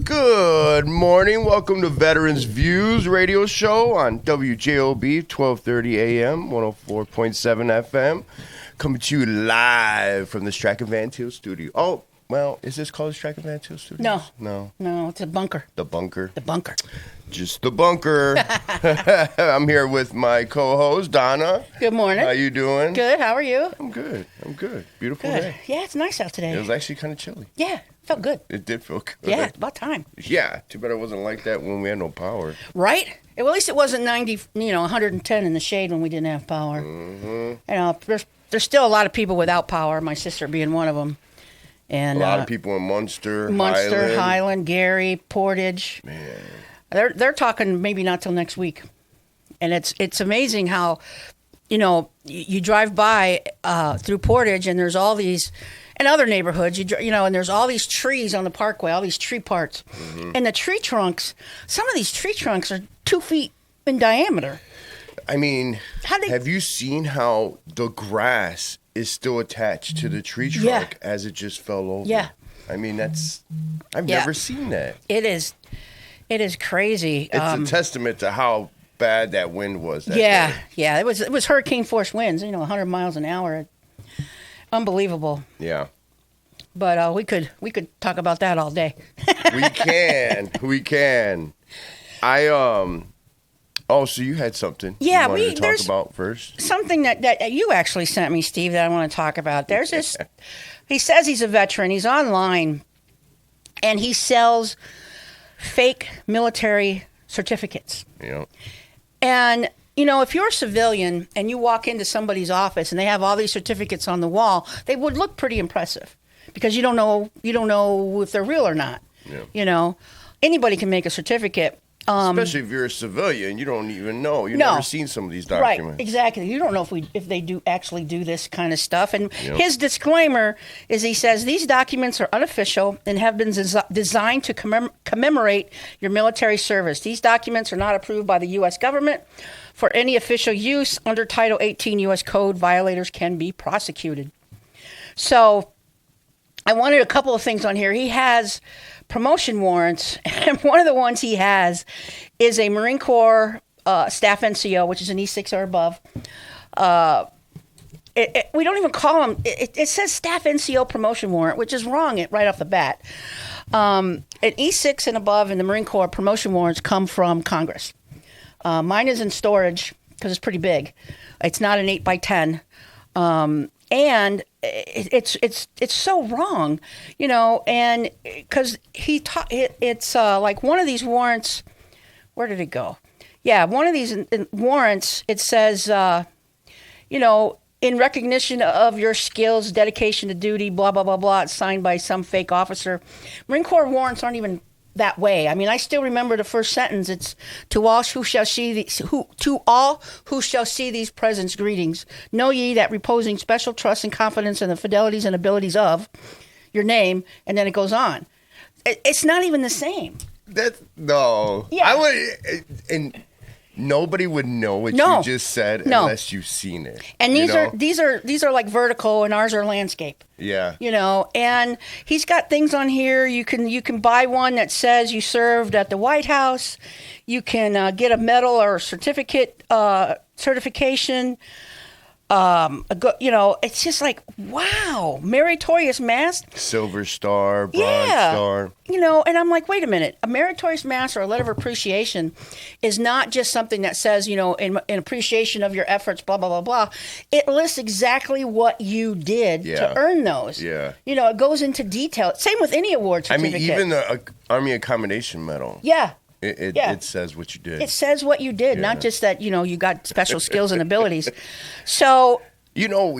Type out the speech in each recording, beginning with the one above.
Good morning. Welcome to Veterans Views radio show on WJOB 1230 AM, 104.7 FM. Coming to you live from the Strack and Van Til studio. Oh, well, is this called the Strack and Van Til studio? No, it's a bunker. The bunker? The bunker. Just the bunker. I'm here with my co-host, Donna. Good morning. How you doing? Good. How are you? I'm good. Beautiful Good. day. Yeah, it's nice out today. It was actually kind of chilly. Yeah, felt good. It did feel good. Yeah, it's about time. Yeah, too bad it wasn't like that when we had no power. Right? Well, at least it wasn't 90, 110 in the shade when we didn't have power. Mm-hmm. There's still a lot of people without power, my sister being one of them. And a lot of people in Munster, Highland, Gary, Portage. Man. They're talking maybe not till next week. And it's amazing how, you drive by through Portage and there's all these, and other neighborhoods, and there's all these trees on the parkway, all these tree parts. Mm-hmm. And the tree trunks, some of these tree trunks are 2 feet in diameter. I mean, have you seen how the grass is still attached to the tree trunk as it just fell over? Yeah. I mean, I've never seen that. It is crazy. It's a testament to how bad that wind was. That day. Yeah. It was hurricane force winds, 100 miles an hour. Unbelievable. Yeah. But we could talk about that all day. We can. So you had something you wanted to talk about first? Something that you actually sent me, Steve, that I want to talk about. There's this, he says he's a veteran. He's online, and he sells fake military certificates. Yeah. And, if you're a civilian and you walk into somebody's office and they have all these certificates on the wall, they would look pretty impressive because you don't know if they're real or not. Yeah. Anybody can make a certificate. Especially if you're a civilian, you don't even know. You've never seen some of these documents. Right, exactly. You don't know if they actually do this kind of stuff. And his disclaimer is he says, these documents are unofficial and have been designed to commemorate your military service. These documents are not approved by the U.S. government for any official use. Under Title 18 U.S. Code, violators can be prosecuted. So I wanted a couple of things on here. He has promotion warrants, and one of the ones he has is a Marine Corps staff NCO, which is an E6 or above. We don't even call them. It says staff NCO promotion warrant, which is wrong right off the bat. An E6 and above in the Marine Corps promotion warrants come from Congress. Mine is in storage because it's pretty big. It's not an 8x10. And it's so wrong, and because it's like one of these warrants. Where did it go? Yeah, one of these warrants. It says, in recognition of your skills, dedication to duty, blah blah blah blah. It's signed by some fake officer. Marine Corps warrants aren't even that way. I mean, I still remember the first sentence. It's to all who shall see these presents, greetings. Know ye that reposing special trust and confidence in the fidelities and abilities of your name, and then it goes on. It's not even the same. No. Yeah. I would, and nobody would know what you just said unless you've seen it. And these are like vertical, and ours are landscape. Yeah. And he's got things on here. You can buy one that says you served at the White House. You can get a medal or a certification. It's just like, wow, meritorious mass, Silver Star, Bronze Star. And I'm like, wait a minute, a meritorious mass or a letter of appreciation is not just something that says, in appreciation of your efforts, blah, blah, blah, blah. It lists exactly what you did to earn those. Yeah. It goes into detail. Same with any award certificate. I mean, even the Army Accommodation Medal. Yeah. It says what you did. It says what you did, not just that, you got special skills and abilities. So, do you know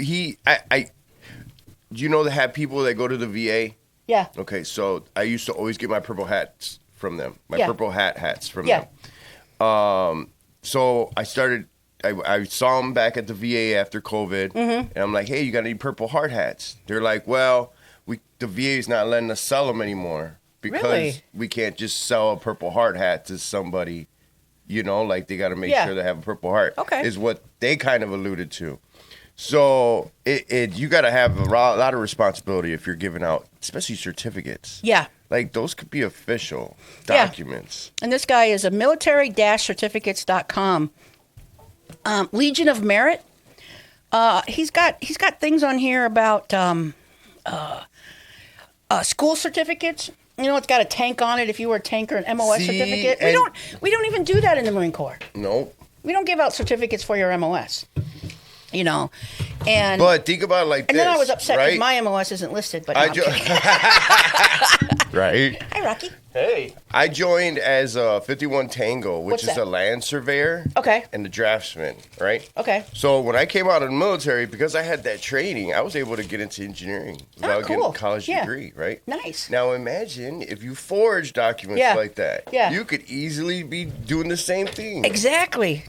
they have people that go to the VA? Yeah. Okay, so I used to always get my purple hats from them. Purple hats from them. So I started, I saw them back at the VA after COVID, and I'm like, hey, you got any purple hard hats? They're like, well, the VA's not letting us sell them anymore. Because we can't just sell a purple heart hat to somebody, like they got to make sure they have a purple heart. Okay. Is what they kind of alluded to. So you got to have a lot of responsibility if you're giving out, especially certificates. Yeah. like those could be official Yeah. documents. And this guy is a military-certificates.com. Legion of Merit. He's got things on here about school certificates. You know, it's got a tank on it if you were a tanker, an MOS certificate. We don't even do that in the Marine Corps. Nope. We don't give out certificates for your MOS. You know, and But think about it like and this. then I was upset because right? my MOS isn't listed. But no, I'm kidding. Right. Hi, Rocky. Hey. I joined as a 51 Tango, which What's is that? a land surveyor. Okay. And a draftsman, right? Okay. So when I came out of the military, because I had that training, I was able to get into engineering without getting cool. a college Yeah. degree, right? Nice. Now imagine if you forge documents Yeah. like that. Yeah. You could easily be doing the same thing. Exactly.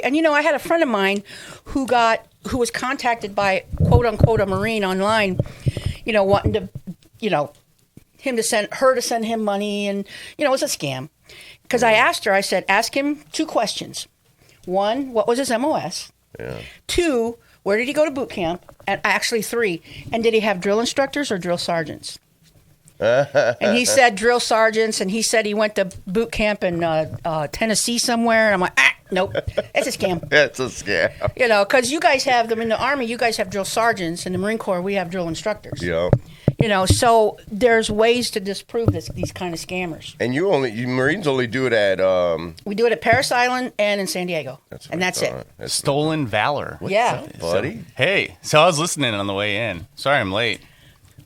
And you know, I had a friend of mine who was contacted by quote unquote a Marine online, you know, wanting to, you know, her to send him money, and you know, it was a scam. Because I asked her, I said, ask him 2 questions. 1, what was his MOS? Yeah. 2, where did he go to boot camp? And actually 3, and did he have drill instructors or drill sergeants? And he said drill sergeants, and he said he went to boot camp in Tennessee somewhere. And I'm like, nope, it's a scam. That's a scam. You know, because you guys have them in the Army. You guys have drill sergeants. In the Marine Corps, we have drill instructors. Yeah. You know, so there's ways to disprove these kind of scammers. And you Marines only do it at We do it at Parris Island and in San Diego, and that's it. That's Stolen valor. Yeah. buddy. Hey, so I was listening on the way in. Sorry I'm late,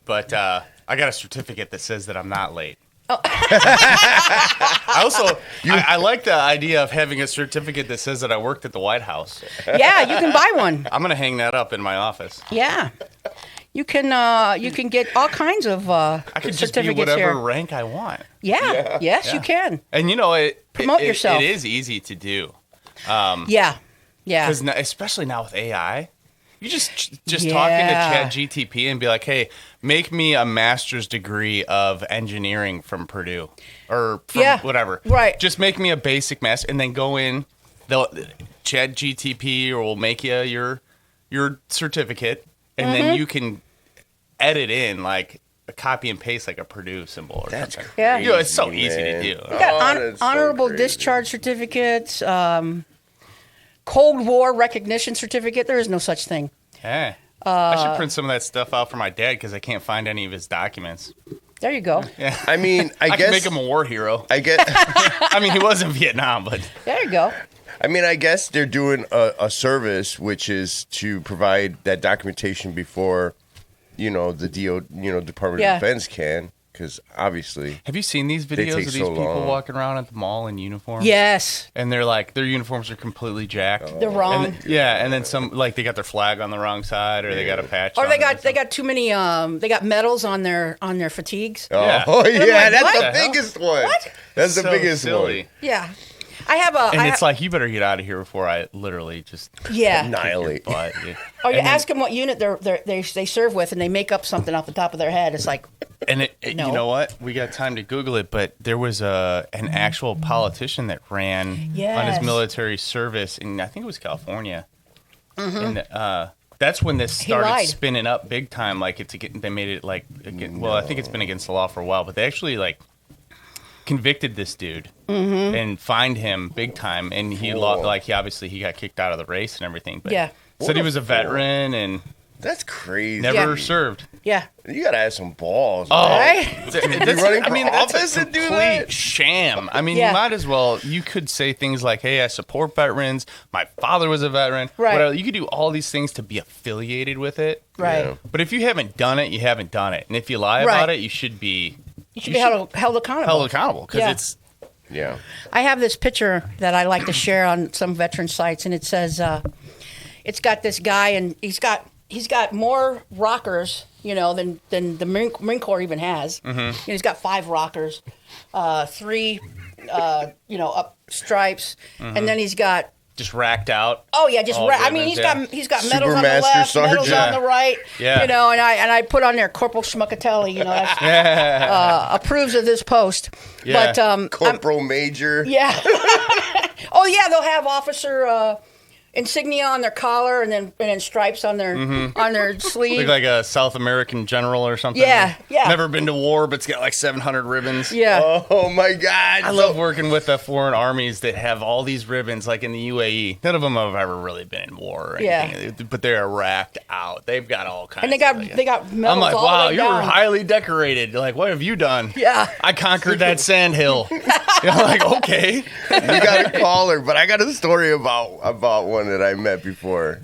but I got a certificate that says that I'm not late. Oh. I also I like the idea of having a certificate that says that I worked at the White House. Yeah, you can buy one. I'm gonna hang that up in my office. Yeah. You can get all kinds of I could just be certificates whatever here. rank I want. Yeah. Yes, you can. And you know, Promote yourself. It is easy to do. Yeah. Because especially now with AI, you just talking to Yeah. ChatGTP and be like, "Hey, make me a master's degree of engineering from Purdue or from whatever." Right. Just make me a basic master, and then go in. ChatGTP will make you your certificate, and then you can edit in like a copy and paste like a Purdue symbol or something. Yeah. You know, it's so Crazy, easy to man. do. You got that's so honorable crazy. discharge certificates, Cold War recognition certificate. There is no such thing. Hey. I should print some of that stuff out for my dad because I can't find any of his documents. There you go. Yeah. I mean, I I guess can make him a war hero. I get. I mean, he was in Vietnam, but There you go. I mean, I guess they're doing a service, which is to provide that documentation before, you know, the Department Yeah. of Defense can, because obviously, have you seen these They videos take of these so people long. walking around at the mall in uniforms? Yes. And they're like, their uniforms are completely jacked. They're wrong. And and then some, like, they got their flag on the wrong side, or they got a patch. Or on they it or got too many they got medals on their fatigues. Yeah. oh I'm yeah, like, that's what the the hell? biggest one. What? That's the So biggest silly. one. Yeah. I have a And it's like, you better get out of here before I literally just yeah. Annihilate. butt. Yeah. Or you And then- ask them what unit they serve with, and they make up something off the top of their head. It's like, And No. you know what? We got time to Google it, but there was an actual politician that ran on his Yes. military service in, I think it was California. And that's when this started lied. spinning up big time. Like they made it like, well, I think it's been against the law for a while, but they actually like convicted this dude and fined him big time. And he Whoa. he obviously he got kicked out of the race and everything. But Yeah. said he What was a a fool. veteran and That's crazy. never Yeah. served. yeah. You gotta have some balls. Oh, man. Right? That's, running I for mean, that's office a and do complete that? sham. I mean, Yeah. you might as well. You could say things like, "Hey, I support veterans. My father was a veteran." Right. Whatever. You could do all these things to be affiliated with it. Right. Yeah. But if you haven't done it, you haven't done it. And if you lie Right. about it, you should be You should be held accountable. held accountable because Yeah. it's Yeah. I have this picture that I like to share on some veteran sites, and it says, it's got this guy, and he's got more rockers, you know, than the Marine Corps even has. Mm-hmm. You know, he's got 5 rockers, 3, up stripes, Mm-hmm. and then he's got. just racked out. Oh yeah, just All I mean, ribbons, he's got medals on the Supermaster left, medals Sergeant. on the right. Yeah. You know, and I put on there Corporal Schmuckatelli. You know, that's, approves of this post. Yeah. But Corporal Major. yeah. Oh yeah, they'll have Officer insignia on their collar and then stripes on their sleeve. Look like a South American general or something. Yeah, yeah. Never been to war, but it's got like 700 ribbons. Yeah. Oh my God! I love working with the foreign armies that have all these ribbons, like in the UAE. None of them have ever really been in war or anything, but they're racked out. They've got all kinds. And they got medals. I'm like, all wow, the way you're down. highly decorated. Like, what have you done? Yeah. I conquered that sand hill. I'm like, okay. You got a caller, but I got a story about one that I met before.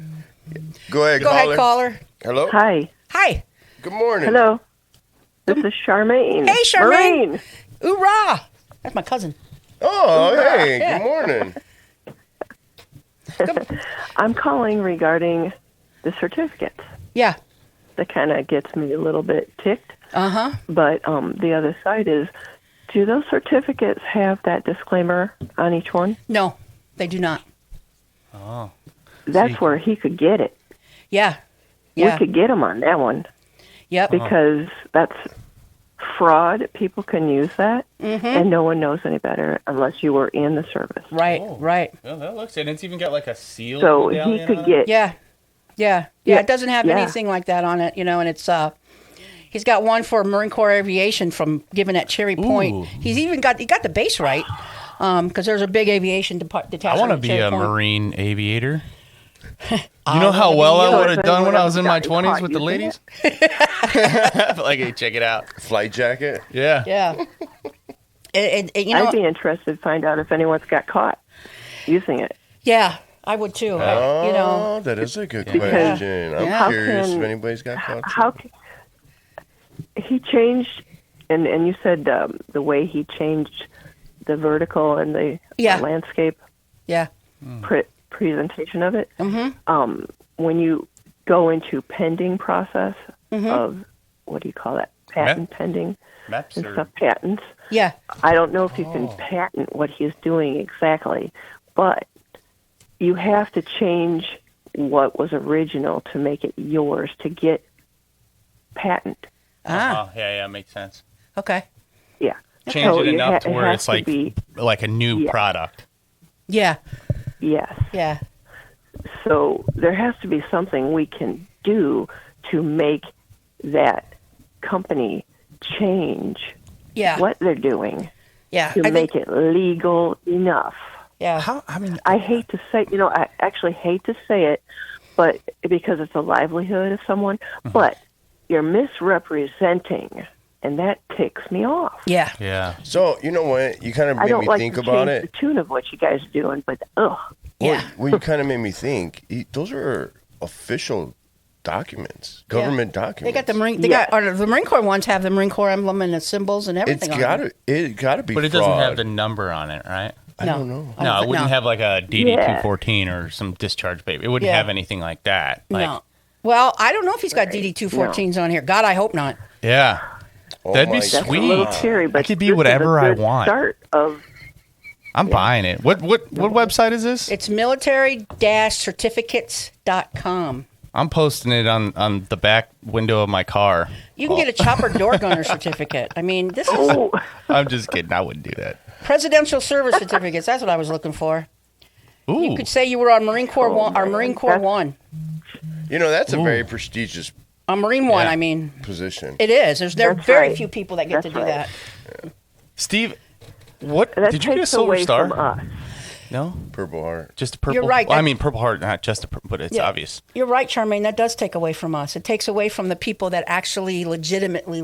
Go ahead, caller. Hello. Hi. Good morning. Hello. This is Charmane. Hey, Charmane. Marine. Hoorah! That's my cousin. Oh, hey. Yeah. Good morning. I'm calling regarding the certificates. Yeah. That kind of gets me a little bit ticked. Uh-huh. But the other side is, do those certificates have that disclaimer on each one? No, they do not. Oh. That's where he could get it. Yeah. We could get him on that one Yep. because that's fraud. People can use that, and no one knows any better unless you were in the service. Right. Right. Well, that looks it. It's even got like a seal. So he medallion could on it. get. Yeah. It doesn't have anything like that on it, and it's he's got one for Marine Corps Aviation from given at Cherry Point. Ooh. He's even got the base right because there's a big aviation detachment. I want to at be Cherry a Point. Marine aviator. You know how well I would have done when I was in my 20s with the ladies? Like, hey, check it out. Flight jacket. Yeah. Yeah. You know, I'd be interested to find out if anyone's got caught using it. yeah, I would too. Oh, that is a good question. I'm Yeah. curious How if anybody's got caught. How he changed, and you said the way he changed the vertical and the landscape Yeah. presentation of it. When you go into pending process of, what do you call that? Patent pending Maps and or stuff, patents. Yeah. I don't know if you can patent what he's doing exactly, but you have to change what was original to make it yours to get patent. yeah, makes sense. Okay. Yeah. Change So it you enough to it where has it's to like be- like a new product. Yeah. Yes. Yeah. So there has to be something we can do to make that company change Yeah. what they're doing Yeah. to make it legal enough. Yeah. I hate to say, I actually hate to say it, but because it's a livelihood of someone, but you're misrepresenting, and that ticks me off. Yeah. Yeah. So, you know what? You kind of I made don't me like think to about change it. the tune of what you guys are doing, but ugh. Yeah. Well, you kind of made me think. Those are official documents, government documents. They got the Marine. The Marine Corps ones have the Marine Corps emblem and the symbols and everything. It got to be. But it fraud. doesn't have the number on it, right? I don't know. No, it wouldn't no. have like a DD-214 or some discharge paper. It wouldn't Yeah. have anything like that. Like, No. Well, I don't know if he's got DD-214s on here. God, I hope not. Yeah. Oh That'd be my That's a sweet. little scary, but I could be this is whatever a I good want. Start of I'm buying it. What website is this? It's military-certificates.com. I'm posting it on the back window of my car. You can get a chopper door gunner certificate. I mean, this is I'm just kidding. I wouldn't do that. presidential service certificates. That's what I was looking for. Ooh. You could say you were on Marine Corps One or Marine Corps That's- One. You know, that's a very prestigious On Marine One, Yeah. I mean, position. it is. There are That's very right. few people that get to That's do right. that. Steve, what that did you get a takes silver away star? from us. No, Purple Heart. just a purple. You're right, Well, I that- mean, Purple Heart, not just a purple, but it's Yeah. obvious. You're right, Charmaine. That does take away from us. It takes away from the people that actually legitimately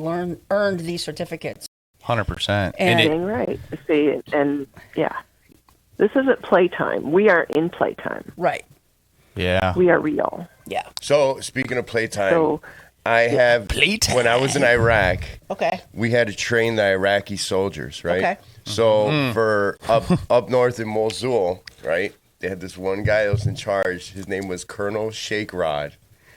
earned these certificates. 100%. And- And Dang right. See, and yeah, this isn't playtime. We are in playtime. Right. yeah. We are real. Yeah. So, speaking of playtime, So I have, Playtime. when I was in Iraq, Okay. we had to train the Iraqi soldiers, right? Okay. So for up north in Mosul, right? They had this one guy that was in charge. His name was Colonel Shake Rod.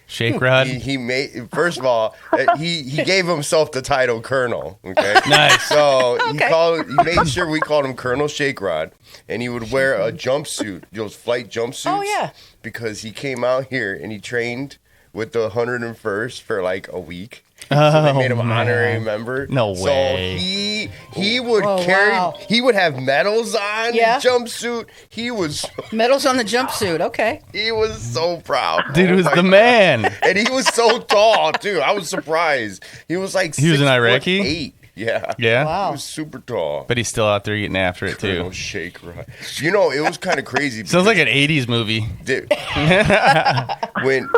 Shake Rod. He made, first of all, he gave himself the title Colonel. Okay. Nice. So Okay. he made sure we called him Colonel Shake Rod, and he would wear a jumpsuit, those flight jumpsuits. Oh, yeah. Because he came out here and he trained with the 101st for like a week. So they made him an honorary member. No way. So he would carry. He would have medals on his jumpsuit. He was medals on the jumpsuit. Okay. He was so proud. Dude was the man, and he was so tall too. I was surprised. He was like he was an Iraqi. 6'8". Yeah. Yeah. Wow. He was super tall. But he's still out there getting after it too. Shake right. You know, it was kind of crazy. Sounds like an '80s movie. When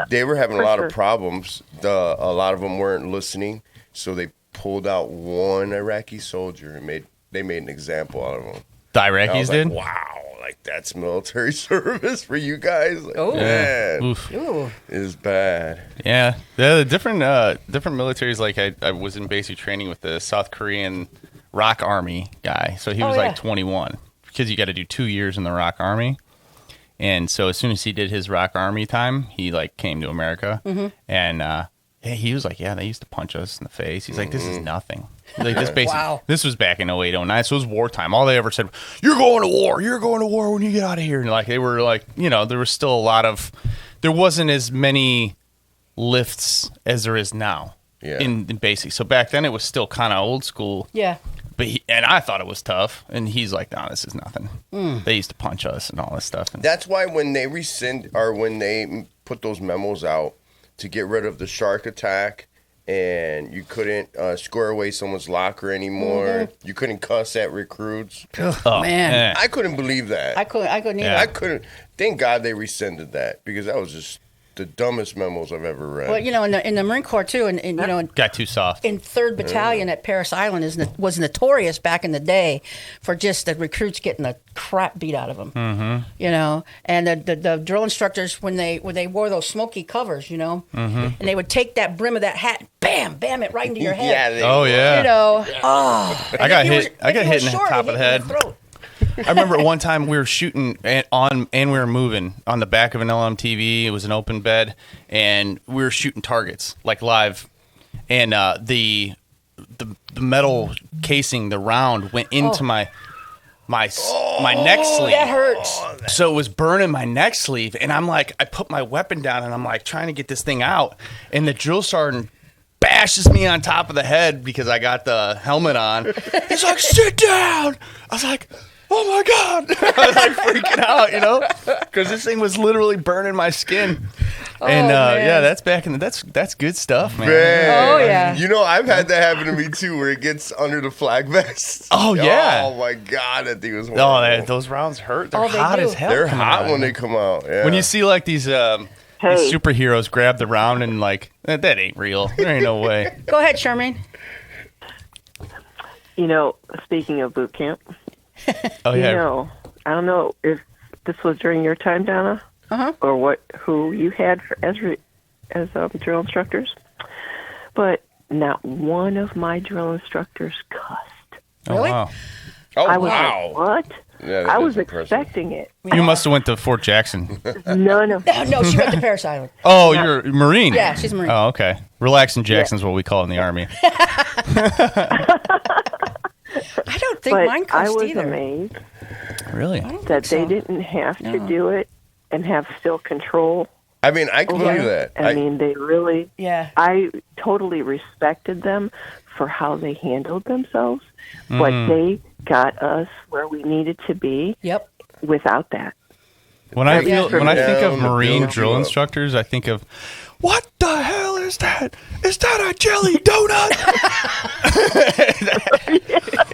they were having a lot of problems, a lot of them weren't listening, so they pulled out one Iraqi soldier and they made an example out of him. The Iraqis did? Like, wow, like that's military service for you guys. Like, oh man, Ooh. is bad. Yeah, the different militaries. Like I was in basic training with the South Korean Rock Army guy, so he was like 21 because you got to do 2 years in the Rock Army. And so as soon as he did his Rock Army time, he like came to America, and he was like, "Yeah, they used to punch us in the face." He's like, "This is nothing." Like this basically, this was back in 08, 09, so it was wartime. All they ever said, "You're going to war. You're going to war when you get out of here." And like they were like, there was still a lot of, there wasn't as many lifts as there is now in basic. So back then it was still kind of old school. Yeah. But and I thought it was tough, and he's like, "No, this is nothing." They used to punch us and all this stuff. And that's why when they when they put those memos out to get rid of the shark attack, and you couldn't square away someone's locker anymore, you couldn't cuss at recruits. Oh man, I couldn't believe that. I couldn't either. Yeah. I couldn't. Thank God they rescinded that because that was just the dumbest memos I've ever read. Well, in the Marine Corps too, and got too soft. In 3rd Battalion at Parris Island was notorious back in the day for just the recruits getting the crap beat out of them. And the drill instructors when they wore those smoky covers, and they would take that brim of that hat, bam, it right into your head. I got hit. I got hit in the top of the head. I remember one time we were shooting and we were moving on the back of an LMTV. It was an open bed, and we were shooting targets like live. And the metal casing, the round went into my neck sleeve. That hurts. So it was burning my neck sleeve, and I'm like, I put my weapon down, and I'm like trying to get this thing out, and the drill sergeant bashes me on top of the head because I got the helmet on. He's like, "Sit down." I was like, "Oh my God." I was like freaking out, because this thing was literally burning my skin. And that's back in that's good stuff, man. Oh yeah. I've had that happen to me too, where it gets under the flag vest. Oh yeah. Oh my God, that thing was horrible. Those rounds hurt. They're hot as hell. They're hot when they come out. Yeah. When you see like these superheroes grab the round and like that ain't real. There ain't no way. Go ahead, Charmane. Speaking of boot camp. Oh yeah. I don't know if this was during your time, Donna, or who you had as drill instructors, but not one of my drill instructors cussed. Really? Oh, wow. I was like, what? Yeah, I was expecting it. You must have went to Fort Jackson. None of No, she went to Parris Island. Oh, you're a Marine. Yeah, she's a Marine. Oh, okay. Relaxing Jackson's what we call it in the Army. I don't think mine cussed I was either. amazed Really? that they didn't have to do it and have still control. I mean, I can do that. I mean, they really. Yeah. I totally respected them for how they handled themselves, but they got us where we needed to be. Yep. Without that. When I think of Marine build drill you up. instructors, I think of, what the hell is that? Is that a jelly donut?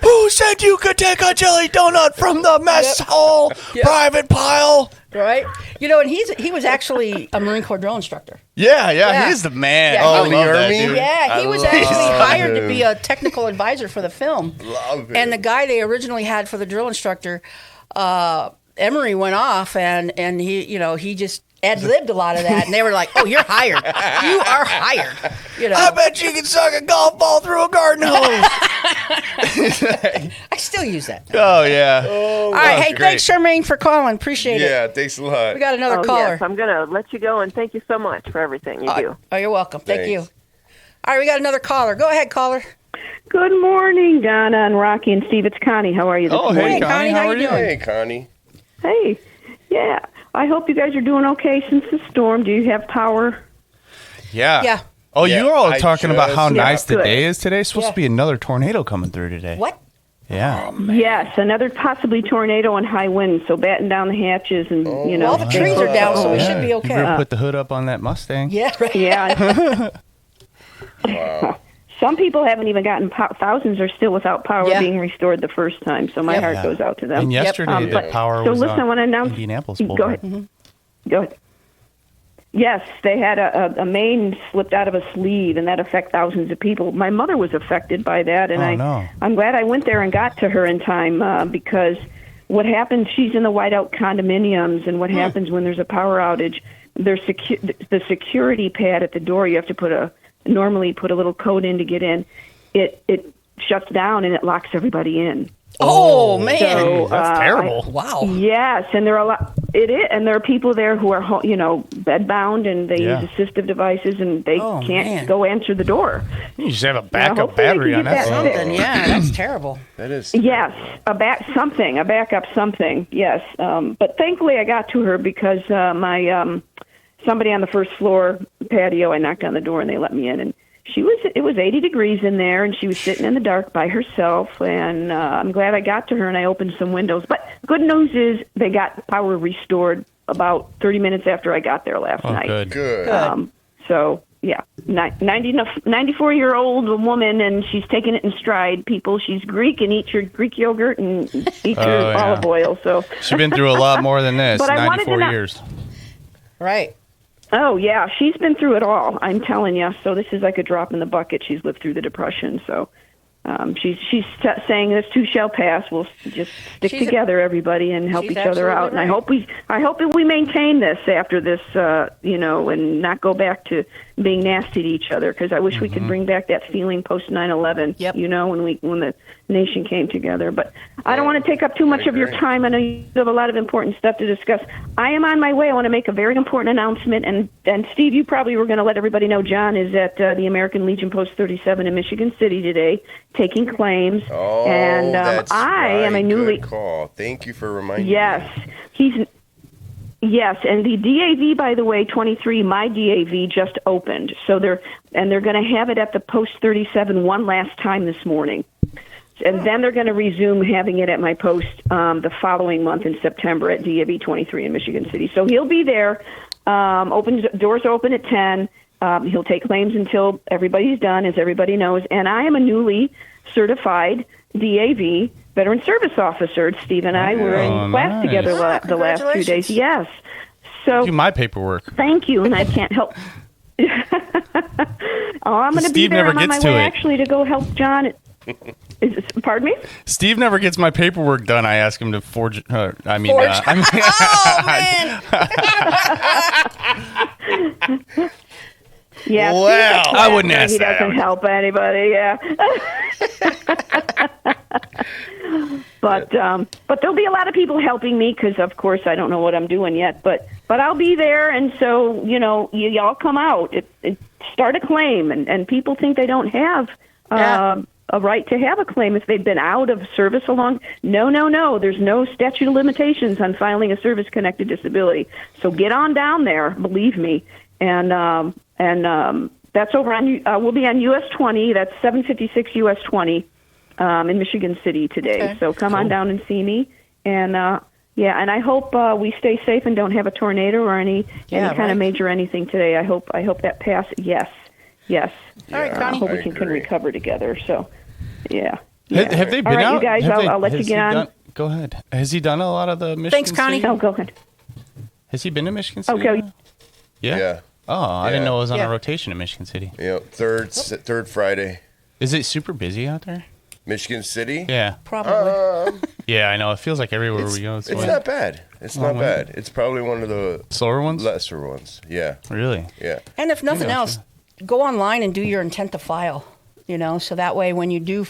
Who said you could take a jelly donut from the mess hall private pile? Right? And he was actually a Marine Corps drill instructor. Yeah, he's the man. Yeah, I Oh, love the that Army? dude. Yeah, he was love actually him. hired to be a technical advisor for the film. Love it. And the guy they originally had for the drill instructor, Emery went off and he just ad-libbed a lot of that, and they were like, "Oh, you're hired. You are hired." I bet you can suck a golf ball through a garden hose. I still use that. Oh yeah. All right, hey, great. thanks, Charmane, for calling. Appreciate it. Yeah, thanks a lot. We got another caller. Yes, I'm going to let you go, and thank you so much for everything you do. Oh, you're welcome. Thank Thanks. you. All right, we got another caller. Go ahead, caller. Good morning, Donna and Rocky and Steve. It's Connie. How are you this Oh, morning? hey, Connie, how are you? Hey, Connie. Hey. Yeah. I hope you guys are doing okay since the storm. Do you have power? Yeah. Yeah. Oh, Yeah, you all I talking about how just- nice the good. day is today? It's supposed Yeah. to be another tornado coming through today. What? Yeah. Yes, another possibly tornado and high winds. So batten down the hatches and Well, the trees are down, so we Yeah. should be You okay. better put the hood up on that Mustang. Yeah, right. Yeah. Wow. Some people haven't even gotten thousands are still without power Yeah. being restored the first time. So my Yep. heart Yeah. goes out to them. And yesterday, the but- power so was listen, I on want to announce. Indianapolis Go Boulevard. ahead. Go ahead. Yes, they had a main slipped out of a sleeve, and that affected thousands of people. My mother was affected by that, and Oh, no. I'm glad I went there and got to her in time because what happens, she's in the whiteout condominiums, and what happens when there's a power outage, there's the security pad at the door, you have to normally put a little code in to get in. It shuts down, and it locks everybody in. Oh, man. So, That's terrible. Wow. Yes, and there are a lot. It is, and there are people there who are, bedbound, and they Yeah. use assistive devices, and they Oh, can't man. go answer the door. You just have a hopefully backup they battery can on get that that thing. Something. Yeah, that's terrible. That is. Yes, a backup something. Yes, but thankfully I got to her because my somebody on the first floor patio. I knocked on the door and they let me in, and it was 80 degrees in there, and she was sitting in the dark by herself, and I'm glad I got to her and I opened some windows. But good news is they got power restored about 30 minutes after I got there last night. Good. Good. So, yeah, 94-year-old woman, and she's taking it in stride, people. She's Greek, and eat your Greek yogurt and eat your yeah. olive oil. So, She's been through a lot more than this. But I wanted to 94 know- years. Right. oh, yeah, she's been through it all, I'm telling you. So this is like a drop in the bucket. She's lived through the Depression, so she's saying this too shall pass. We'll just stick She's together, everybody, and help she's each other out. absolutely And I hope we maintain this after this, and not go back to being nasty to each other. Because I wish we could bring back that feeling post 9/11. Yep. When the nation came together. But I don't want to take up too much of your time. I know you have a lot of important stuff to discuss. I am on my way. I want to make a very important announcement. And Steve, you probably were going to let everybody know John is at the American Legion Post 37 in Michigan City today, taking claims. Oh, and that's I right. am a newly Good call. Thank you for reminding me. Yes, Yes, and the DAV, by the way, 23, my DAV just opened. So they're going to have it at the Post 37 one last time this morning. And then they're going to resume having it at my post the following month in September at DAV 23 in Michigan City. So he'll be there. Doors open at 10. He'll take claims until everybody's done, as everybody knows. And I am a newly certified DAV veteran service officer. Steve and I were in class nice. together the last few days. Congratulations. Yes. So Do my paperwork. thank you, and I can't help. I'm going to be Steve there. never I'm on my gets to way it. actually to go help John. Pardon me? Steve never gets my paperwork done. I ask him to forge. Oh, man. Yeah. Wow. Steve's a I wouldn't class ask He that. doesn't help anybody. Yeah. But there'll be a lot of people helping me because, of course, I don't know what I'm doing yet. But I'll be there, and so y'all come out. Start a claim, and people think they don't have a right to have a claim if they've been out of service a long. No. There's no statute of limitations on filing a service-connected disability. So get on down there, believe me, and that's over on. We'll be on US 20. That's 756 US 20 in Michigan City today. Okay. So come on down and see me, and and I hope we stay safe and don't have a tornado or any kind right. of major anything today. I hope that passes. Yes. All right, I Connie. hope we can recover together. So, yeah. Have they been All right, out? you guys, I'll let you has get he on. Go ahead. Has he done a lot of the Michigan Thanks, Connie. City? Oh, go ahead. Has he been to Michigan City? Okay. Yeah. Yeah. Oh, I didn't Yeah. know it was on Yeah. a rotation in Michigan City. Yep. Third Friday. Is it super busy out there? Michigan City. Yeah. Probably. Yeah, I know. It feels like everywhere It's, we go. it's not bad. It's not wow. bad. It's probably one of the Slower ones? lesser ones. Yeah. Really? Yeah. And if nothing Yeah. else, go online and do your intent to file, so that way when you do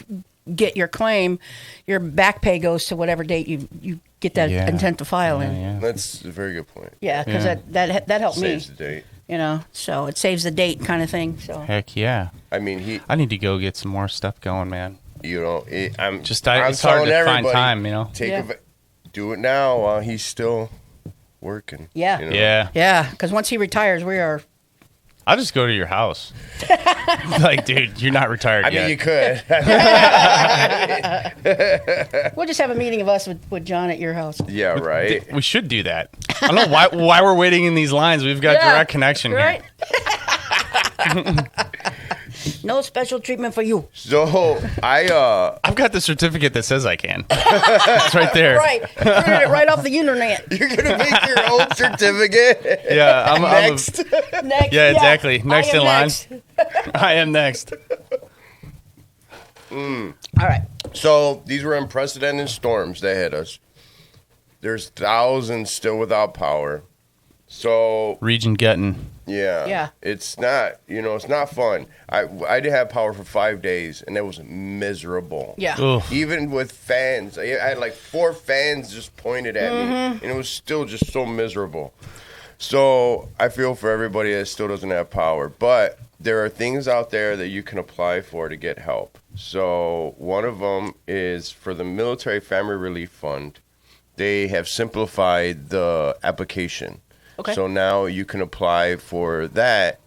get your claim, your back pay goes to whatever date you get that Yeah. intent to file in. Yeah. That's a very good point. Yeah, because Yeah. that helped me, Saves the date. so it saves the date kind of thing. So Heck yeah. I mean, I need to go get some more stuff going, man. I'm Just I'm it's hard telling to find everybody, time, Take Yeah. do it now while he's still working. Yeah. you know? Yeah. Because once he retires, we are. I'll just go to your house. Like, dude, you're not retired I yet. mean, you could. We'll just have a meeting of us with John at your house. Yeah, right. We should do that. I don't know why we're waiting in these lines. We've got direct connection right? here. No special treatment for you. So I've got the certificate that says I can. It's right there. Right. Printed it right off the internet. you're gonna make your own certificate. Yeah, I'm Next. Next. Yeah, exactly. Next I am in line. next. I am next. All right. So these were unprecedented storms that hit us. There's thousands still without power. So Region Getting. Yeah. it's not it's not fun. I did have power for 5 days and it was miserable. Yeah. Ugh. Even with fans, I had like 4 fans just pointed at me, and it was still just so miserable. So I feel for everybody that still doesn't have power, but there are things out there that you can apply for to get help. So one of them is for the Military Family Relief Fund. They have simplified the application. Okay. So now you can apply for that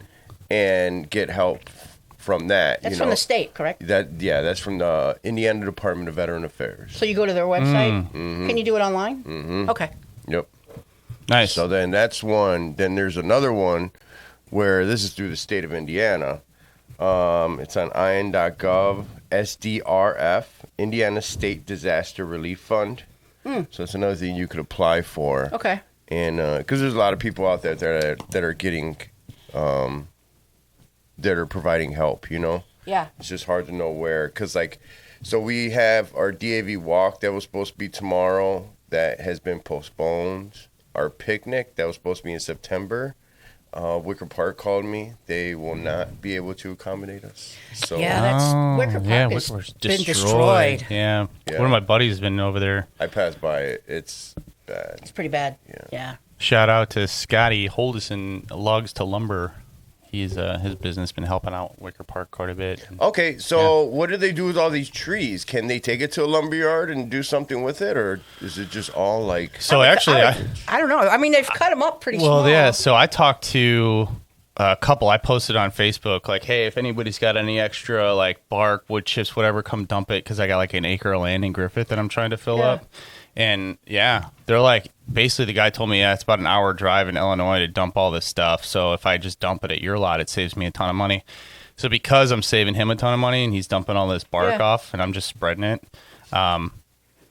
and get help from that. That's from the state, correct? That's from the Indiana Department of Veteran Affairs. So you go to their website. Can you do it online? Mm-hmm. Okay. Yep. Nice. So then that's one. Then there's another one where this is through the state of Indiana. It's on IN.gov, SDRF, Indiana State Disaster Relief Fund. So it's another thing you could apply for. Okay. And because there's a lot of people out there that are getting, that are providing help, Yeah. It's just hard to know where. Because, so we have our DAV walk that was supposed to be tomorrow that has been postponed. Our picnic that was supposed to be in September. Wicker Park called me. They will not be able to accommodate us. So Yeah, that's Wicker Park has Wicker's been destroyed. Yeah. Yeah. One of my buddies has been over there. I passed by it. It's bad. It's pretty bad. Yeah. Shout out to Scotty Holdison, Logs to Lumber. He's his business been helping out Wicker Park quite a bit. Okay, so what do they do with all these trees? Can they take it to a lumberyard and do something with it, or is it just all like? So actually, I don't know. I mean, they've cut them up pretty small. well, yeah. So I talked to a couple. I posted on Facebook like, hey, if anybody's got any extra like bark, wood chips, whatever, come dump it because I got like an acre of land in Griffith that I'm trying to fill up. And yeah, they're like, basically the guy told me, it's about an hour drive in Illinois to dump all this stuff. So if I just dump it at your lot, it saves me a ton of money. So because I'm saving him a ton of money and he's dumping all this bark off and I'm just spreading it,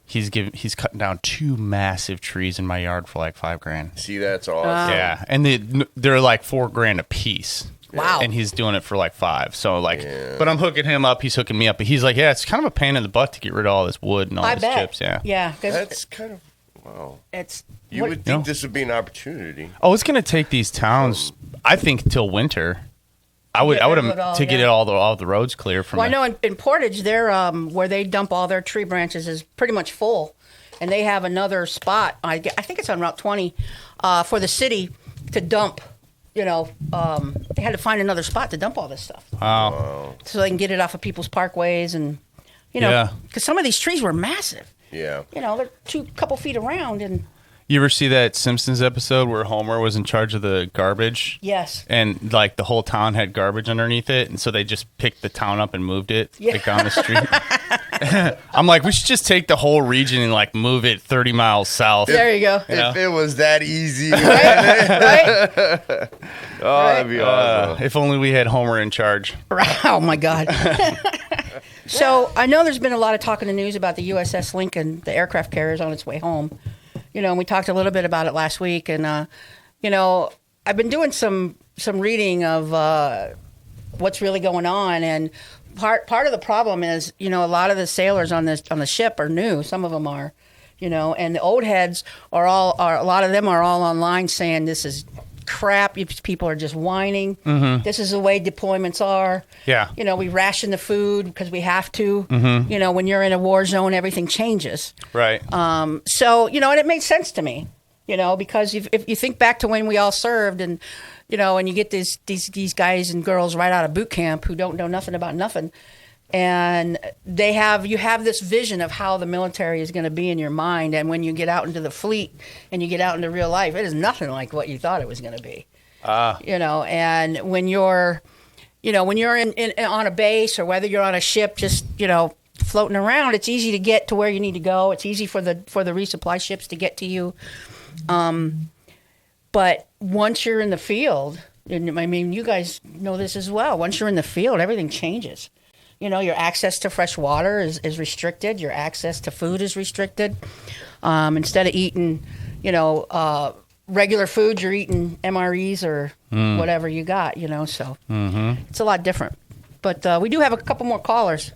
he's cutting down 2 massive trees in my yard for like $5,000. See, that's awesome. Yeah, and they're like $4,000 a piece. Wow. And he's doing it for like $5,000. So like, but I'm hooking him up. He's hooking me up. But he's like, yeah, it's kind of a pain in the butt to get rid of all this wood and all these chips. Yeah. Yeah. That's kind of wow. It's You would think this would be an opportunity. Oh, it's gonna take these towns, I think, till winter. I would get it all the roads clear from. Well, I know in Portage, they're where they dump all their tree branches is pretty much full, and they have another spot. I think it's on Route 20 for the city to dump. They had to find another spot to dump all this stuff. Wow. So they can get it off of people's parkways and, because some of these trees were massive. Yeah. They're couple feet around and. You ever see that Simpsons episode where Homer was in charge of the garbage? Yes. And like the whole town had garbage underneath it, and so they just picked the town up and moved it like down the street. I'm like, we should just take the whole region and like move it 30 miles south. There you go. If it was that easy. Right? Oh, that'd be awesome. If only we had Homer in charge. Oh my God. So I know there's been a lot of talk in the news about the USS Lincoln, the aircraft carrier is on its way home. And we talked a little bit about it last week, and I've been doing some reading of what's really going on, and part of the problem is a lot of the sailors on the ship are new. Some of them are, and the old heads are a lot of them are all online saying this is crap. People are just whining. Mm-hmm. This is the way deployments are. Yeah. We ration the food because we have to. Mm-hmm. When you're in a war zone, everything changes. Right. So, and it made sense to me, because if you think back to when we all served and, and you get these guys and girls right out of boot camp who don't know nothing about nothing, And you have this vision of how the military is going to be in your mind. And when you get out into the fleet and you get out into real life, it is nothing like what you thought it was going to be. And when you're on a base or whether you're on a ship, just, floating around, it's easy to get to where you need to go. It's easy for the resupply ships to get to you. But once you're in the field, and I mean, you guys know this as well. Once you're in the field, everything changes. Your access to fresh water is restricted. Your access to food is restricted. Instead of eating, regular food, you're eating MREs or whatever you got, so it's a lot different. But we do have a couple more callers.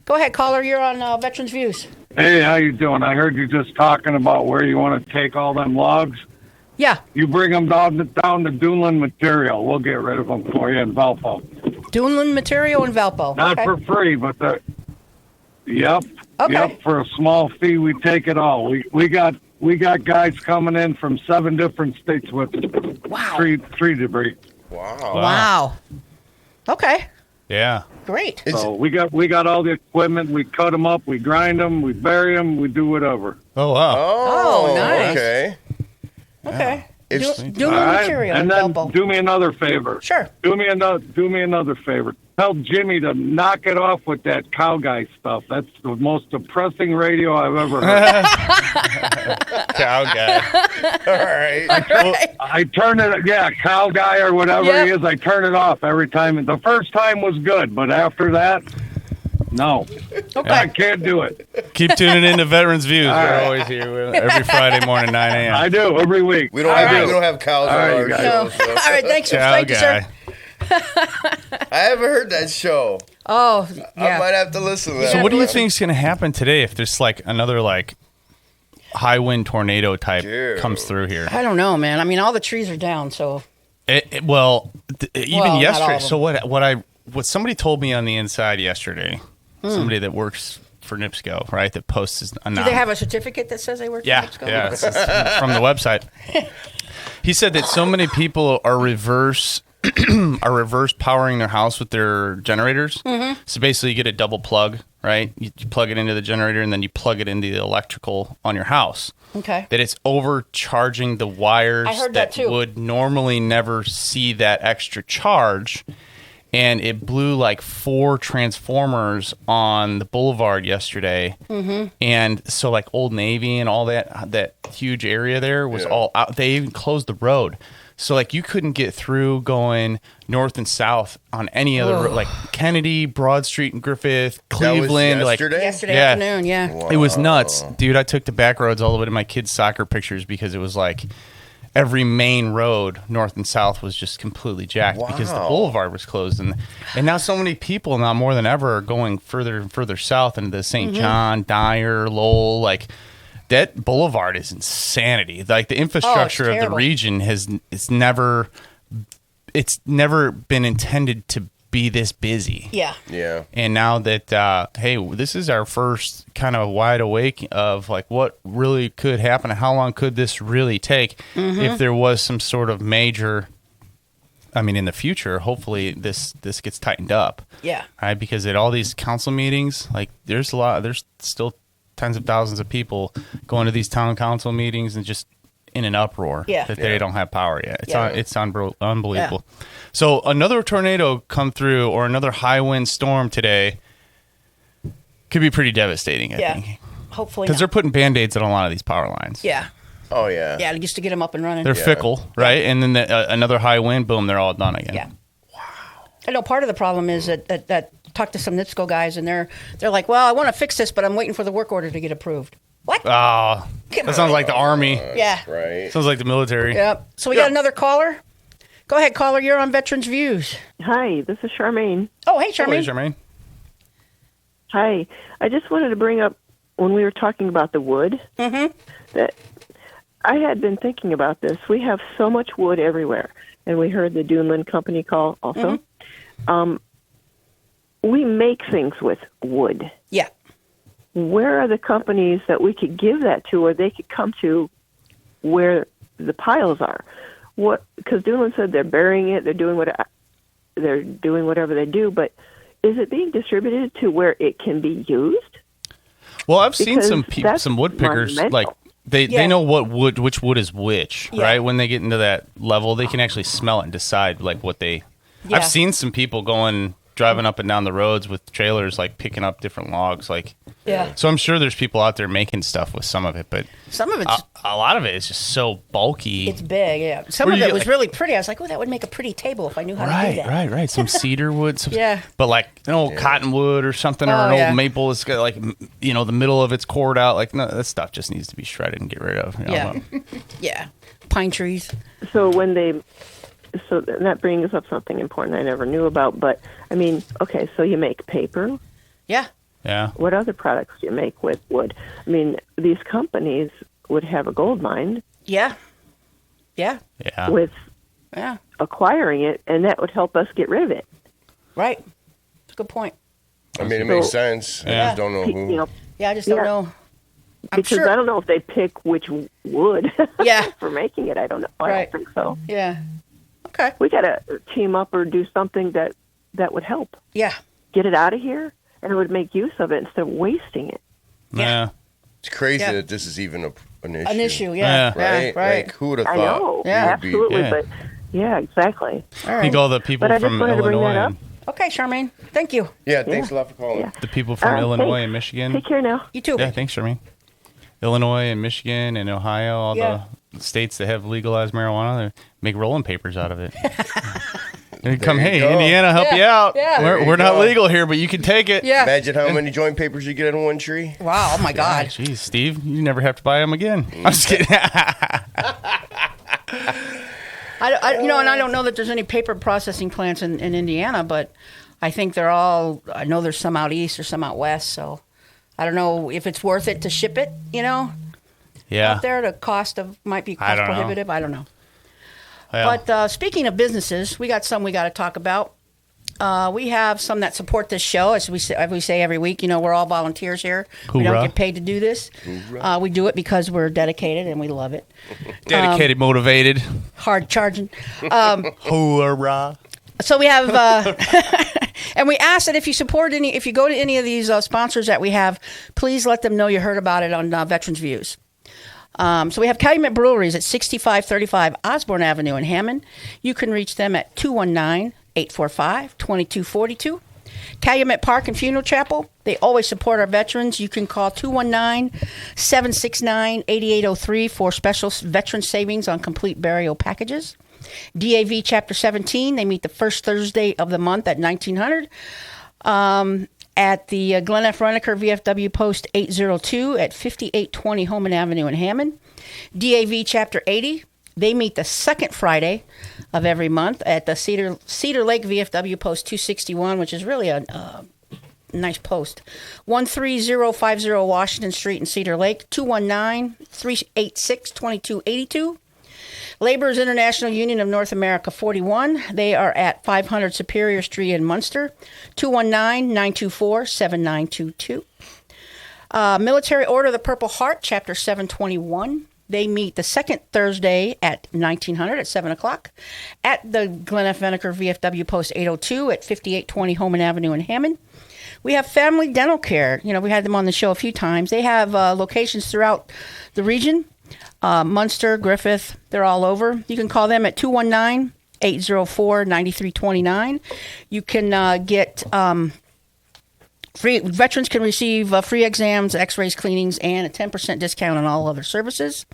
Go ahead, caller. You're on Veterans Views. Hey, how you doing? I heard you just talking about where you want to take all them logs. Yeah. You bring them down to Duneland material. We'll get rid of them for you in Valpo. Duneland material in Valpo. Not for free, but yep. Okay. Yep, for a small fee, we take it all. We got guys coming in from 7 different states with tree debris. Wow. Okay. Yeah. Great. So we got all the equipment. We cut them up, we grind them, we bury them, we do whatever. Oh, wow. Oh, nice. Okay. Okay. Duneland All right, material and in then Valpo. do me another favor. Sure. Do me another favor. Tell Jimmy to knock it off with that cow guy stuff. That's the most depressing radio I've ever heard. Cow guy. All right. I turn it, cow guy or whatever he is. I turn it off every time. The first time was good, but after that, no. Okay. I can't do it. Keep tuning in to Veterans Views. We're always here every Friday morning, 9 a.m. I do, every week. We don't have cows on our guys. show. So. All right. Thanks, Cow thank you, sir. guy. I haven't heard that show. Oh, yeah. I might have to listen to that. So what do you think is going to happen today if there's another high wind tornado type comes through here? I don't know, man. I mean, all the trees are down, so. Even Not yesterday. all So what somebody told me on the inside yesterday, somebody that works for NIPSCO, right, that posts Do they have a certificate that says they work for NIPSCO? Yeah, this is from the website. He said that so many people are reverse powering their house with their generators. Mm-hmm. So basically, you get a double plug, right? You plug it into the generator, and then you plug it into the electrical on your house. Okay. That it's overcharging the wires I heard that too. Would normally never see that extra charge. And it blew 4 transformers on the boulevard yesterday. Mm-hmm. And so Old Navy and all that huge area there was all out. They even closed the road. So you couldn't get through going north and south on any other road, Kennedy, Broad Street and Griffith, Cleveland. That was yesterday? Yesterday afternoon, yeah. Wow. It was nuts. Dude, I took the back roads all the way to my kids' soccer pictures because it was every main road, north and south, was just completely jacked because the boulevard was closed. And now so many people, now more than ever, are going further and further south into the St. John, Dyer, Lowell. That boulevard is insanity. The infrastructure of the region it's never been intended to be this busy. Yeah. Yeah. And now that, this is our first kind of wide awake of what really could happen and how long could this really take if there was some sort of major, in the future, hopefully this gets tightened up. Yeah. Right. Because at all these council meetings, there's still tens of thousands of people going to these town council meetings and just in an uproar that they don't have power yet. It's unbelievable. Yeah. So another tornado come through or another high wind storm today could be pretty devastating, I think. Hopefully because they're putting Band-Aids on a lot of these power lines. Yeah. Oh, yeah. Yeah, just to get them up and running. They're fickle, right? And then another high wind, boom, they're all done again. Yeah. Wow. I know part of the problem is that talk to some NIPSCO guys, and they're like, well, I want to fix this, but I'm waiting for the work order to get approved. What? Oh, that sounds like the Army. Yeah. Right. Sounds like the military. Yep. So we got another caller. Go ahead, caller. You're on Veterans Views. Hi, this is Charmane. Oh, hey, Charmane. Hey, Charmane. Hi. I just wanted to bring up when we were talking about the wood that I had been thinking about this. We have so much wood everywhere, and we heard the Duneland company call also. We make things with wood. Yeah. Where are the companies that we could give that to, or they could come to where the piles are? What? Because Duneland said they're burying it, they're doing whatever they do. But is it being distributed to where it can be used? Well, I've seen Because some woodpickers monumental. like they know which wood is which, Yeah. right? When they get into that level, they can actually smell it and decide like what they. Yeah. I've seen some people driving up and down the roads with trailers, like picking up different logs, like. Yeah. So I'm sure there's people out there making stuff with some of it, but Some of it's a lot of it is just so bulky. it's big, yeah. Some Where of you it get, was like- really pretty. I was like, oh, that would make a pretty table if I knew how to do that. Right. Some cedar wood. Yeah. But like an old cottonwood or something, or Oh, an old yeah. maple that's got like, the middle of it's cored out. Like, no, that stuff just needs to be shredded and get rid of. Yeah. Yeah. Pine trees. So when so that brings up something important I never knew about. But I mean, okay, so you make paper. Yeah. Yeah. What other products do you make with wood? I mean, these companies would have a gold mine Yeah. Yeah. Yeah. with Yeah. acquiring it, and that would help us get rid of it. Right. That's a good point. I mean, it makes So- sense. I Yeah. just don't know who. You know, Yeah, I just don't Yeah. know. I'm because sure. I don't know if they pick which wood Yeah. for making it. I don't know. I Right. don't think so. Yeah. Okay. We got to team up or do something that would help. Yeah. Get it out of here, and it would make use of it instead of wasting it. Yeah. It's crazy Yeah. that this is even an issue. An issue, yeah. Right? Right. Like, who would have I thought? know, Yeah. it would be- absolutely, Yeah. but yeah, exactly. All I right. think all the people But I just from wanted to bring that Illinois, up. and Okay, Charmaine. Thank you. Yeah, thanks a lot for calling. Yeah. the people from Illinois thanks. and Michigan. Take care now. You too. Yeah, thanks, Charmaine. Illinois and Michigan and Ohio, all Yeah. the states that have legalized marijuana, they make rolling papers out of it. They come, you hey, go. Indiana, help Yeah, you out. yeah. There We're you not go. legal here, but you can take it. Yeah. Imagine how many joint papers you get on one tree. Wow. Oh my God. Jeez, Steve, you never have to buy them again. I'm just kidding. And I don't know that there's any paper processing plants in Indiana, but I think they're all. I know there's some out east or some out west. So I don't know if it's worth it to ship it. Yeah. Out there, the cost of might be I cost don't know. prohibitive. I don't know. Well, But speaking of businesses, we got some we got to talk about. We have some that support this show, as we say every week. We're all volunteers here. We don't Hoorah. get paid to do this. We do it because we're dedicated and we love it. dedicated, motivated. Hard charging. Hoorah. So we have, and we ask that if you go to any of these sponsors that we have, please let them know you heard about it on Veterans Views. So we have Calumet Breweries at 6535 Osborne Avenue in Hammond. You can reach them at 219-845-2242. Calumet Park and Funeral Chapel, they always support our veterans. You can call 219-769-8803 for special veteran savings on complete burial packages. DAV Chapter 17, they meet the first Thursday of the month at 1900. At the Glen F. Reniker VFW Post 802 at 5820 Holman Avenue in Hammond. DAV Chapter 80, they meet the second Friday of every month at the Cedar Lake VFW Post 261, which is really a nice post. 13050 Washington Street in Cedar Lake, 219-386-2282. Laborers International Union of North America 41. They are at 500 Superior Street in Munster, 219-924-7922. Military Order of the Purple Heart, Chapter 721. They meet the second Thursday at 1900 at 7 o'clock at the Glen F. Reniker VFW Post 802 at 5820 Holman Avenue in Hammond. We have Family Dental Care. We had them on the show a few times. They have locations throughout the region. Munster, Griffith, they're all over. You can call them at 219-804-9329. You can get free. Veterans can receive free exams, x-rays, cleanings, and a 10% discount on all other services.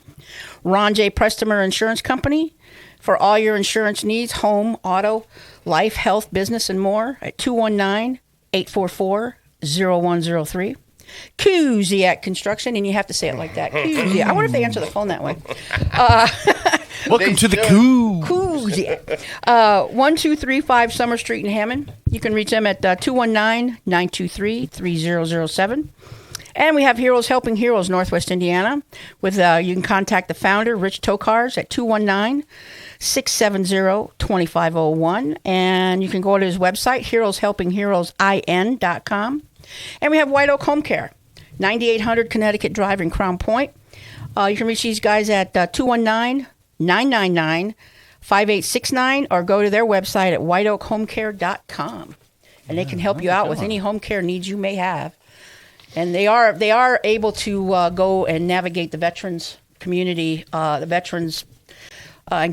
Ron J. Prestimer Insurance Company for all your insurance needs, home, auto, life, health, business, and more at 219-844-0103. Kuziak Construction, and you have to say it like that. Kuziak. I wonder if they answer the phone that way. Welcome to the coup. Kuziak. 1235 Summer Street in Hammond. You can reach them at 219-923-3007. And we have Heroes Helping Heroes, Northwest Indiana. With you can contact the founder, Rich Tokars, at 219-670-2501. And you can go to his website, heroeshelpingheroesin.com. And we have White Oak Home Care, 9800 Connecticut Drive in Crown Point. You can reach these guys at 219-999-5869 or go to their website at whiteoakhomecare.com. and they can help you out with any home care needs you may have. And they are able to go and navigate the veterans community, and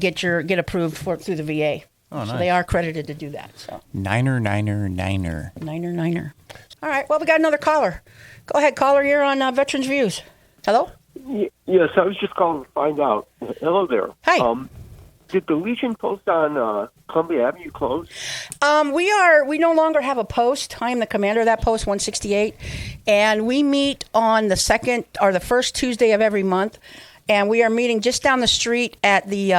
get approved through the VA. Oh, nice. So they are accredited to do that. So Niner. All right. Well, we got another caller. Go ahead, caller. You're on Veterans Views. Hello. Yes, I was just calling to find out. Hello there. Hi. Did the Legion post on Columbia Avenue close? We no longer have a post. I am the commander of that post, 168, and we meet on the second or the first Tuesday of every month, and we are meeting just down the street at the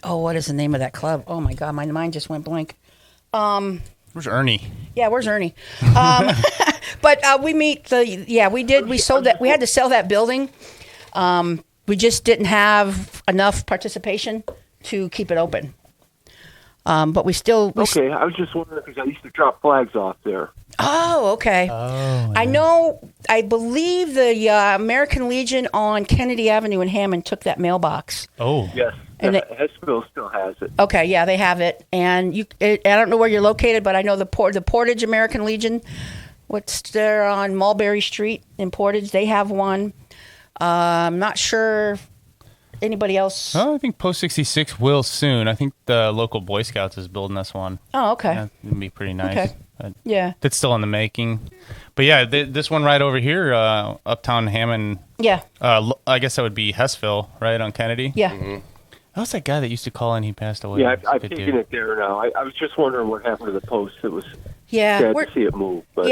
what is the name of that club? Oh my God, my mind just went blank. Where's Ernie? Yeah, where's Ernie? But we meet we sold that. We had to sell that building. We just didn't have enough participation to keep it open. But we still... Okay, I was just wondering because I used to drop flags off there. Oh, okay. Oh, yeah. I believe the American Legion on Kennedy Avenue in Hammond took that mailbox. Oh. Yes, And Hessville still has it. Okay, yeah, they have it. And I don't know where you're located, but I know the Portage American Legion, they're on Mulberry Street in Portage. They have one. I'm not sure anybody else. Oh, I think Post 66 will soon. I think the local Boy Scouts is building us one. Oh, okay. Yeah, it'd be pretty nice. Okay. Yeah. That's still in the making. But yeah, this one right over here, Uptown Hammond. Yeah. I guess that would be Hessville, right, on Kennedy? Yeah. Mm-hmm. That was that guy that used to call in. He passed away. Yeah, I've Good taken dude. it there now. I was just wondering what happened to the post. It was Yeah. sad to see it move. But,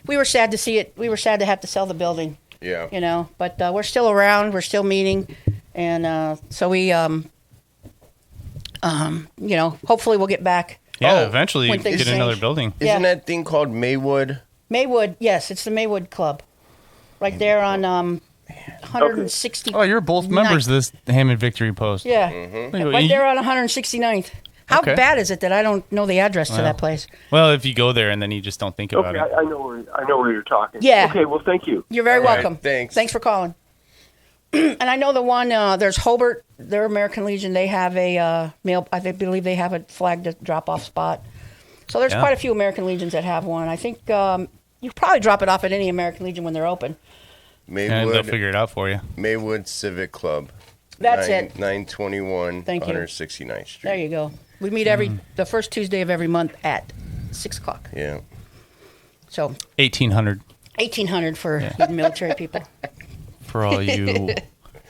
We were sad to see it. We were sad to have to sell the building. Yeah. But we're still around. We're still meeting. And so we, hopefully we'll get back. Yeah, eventually when get things another change. building. Isn't that thing called Maywood? Maywood, yes, it's the Maywood Club. Right there on 160. Oh, you're both members of this Hammond Victory Post. Yeah. Right there on 169th. How Okay. bad is it that I don't know the address to that place? Well, if you go there and then you just don't think about Okay, it. I know where you're talking. Yeah. Okay, well, thank you. You're very right, welcome. thanks. Thanks for calling. And I know the one, there's Hobart, their American Legion, they have a I believe they have a flag drop-off spot. So there's quite a few American Legions that have one. I think you probably drop it off at any American Legion when they're open. And they'll Maywood, figure it out for you. Maywood Civic Club. That's it. 921 Thank you. 169th Street. There you go. We meet the first Tuesday of every month at 6 o'clock. Yeah. So 1800 1800 for the military people. for all you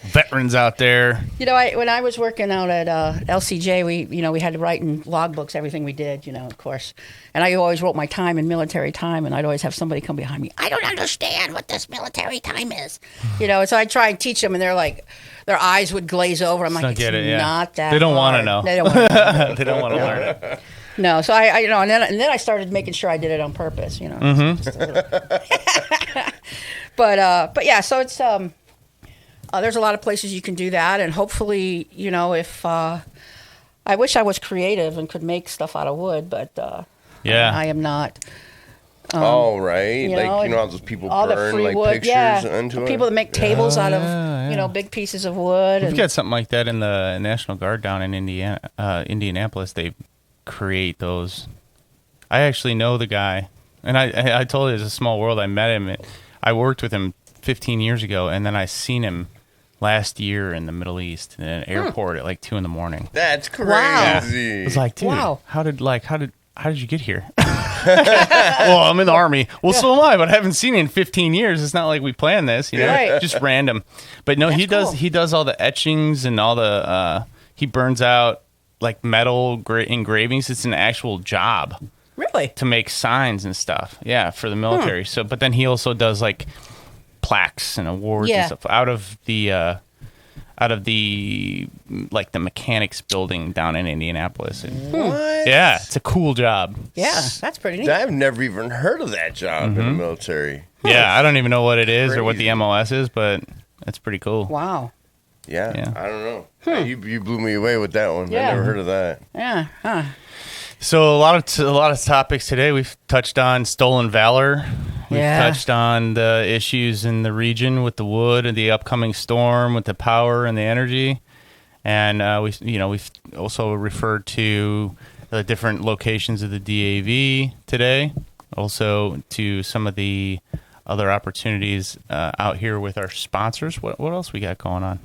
veterans out there. When I was working out at LCJ, we had to write in logbooks everything we did, of course. And I always wrote my time in military time, and I'd always have somebody come behind me. I don't understand what this military time is. So I try and teach them, and they're like, their eyes would glaze over. I'm like, it's not that They don't want to hard. know. They don't want to know. They don't want to learn it. No, so I and then I started making sure I did it on purpose, But yeah, so it's there's a lot of places you can do that, and hopefully, if I wish I was creative and could make stuff out of wood, but I am not. All right. All those people all the burn free wood, pictures onto it. People that make tables out of big pieces of wood. We've got something like that in the National Guard down in Indianapolis. They create those. I actually know the guy, and I told you it's a small world. I met him. I worked with him 15 years ago, and then I seen him last year in the Middle East in an airport at like 2 a.m. That's crazy. Wow. I was like, dude, Wow. how did you get here? Well, I'm in the Army. Well, so am I, but I haven't seen it in 15 years. It's not like we planned this, Right. Just random. But no, That's he does all the etchings and all the he burns out like metal engravings. It's an actual job. Really? To make signs and stuff. Yeah, for the military. So, but then he also does like plaques and awards and stuff out of the like the mechanics building down in Indianapolis. And, What? yeah, it's a cool job. Yeah, that's pretty neat. I've never even heard of that job in the military. Yeah, I don't even know what it is or what Crazy. the MOS is, but it's pretty cool. Wow. Yeah, I don't know. You blew me away with that one. Yeah. I never heard of that. Yeah. Huh. So a lot of topics today. We've touched on stolen valor. We've touched on the issues in the region with the wood and the upcoming storm, with the power and the energy, and we've also referred to different locations of the DAV today. Also to some of the other opportunities out here with our sponsors. What else we got going on?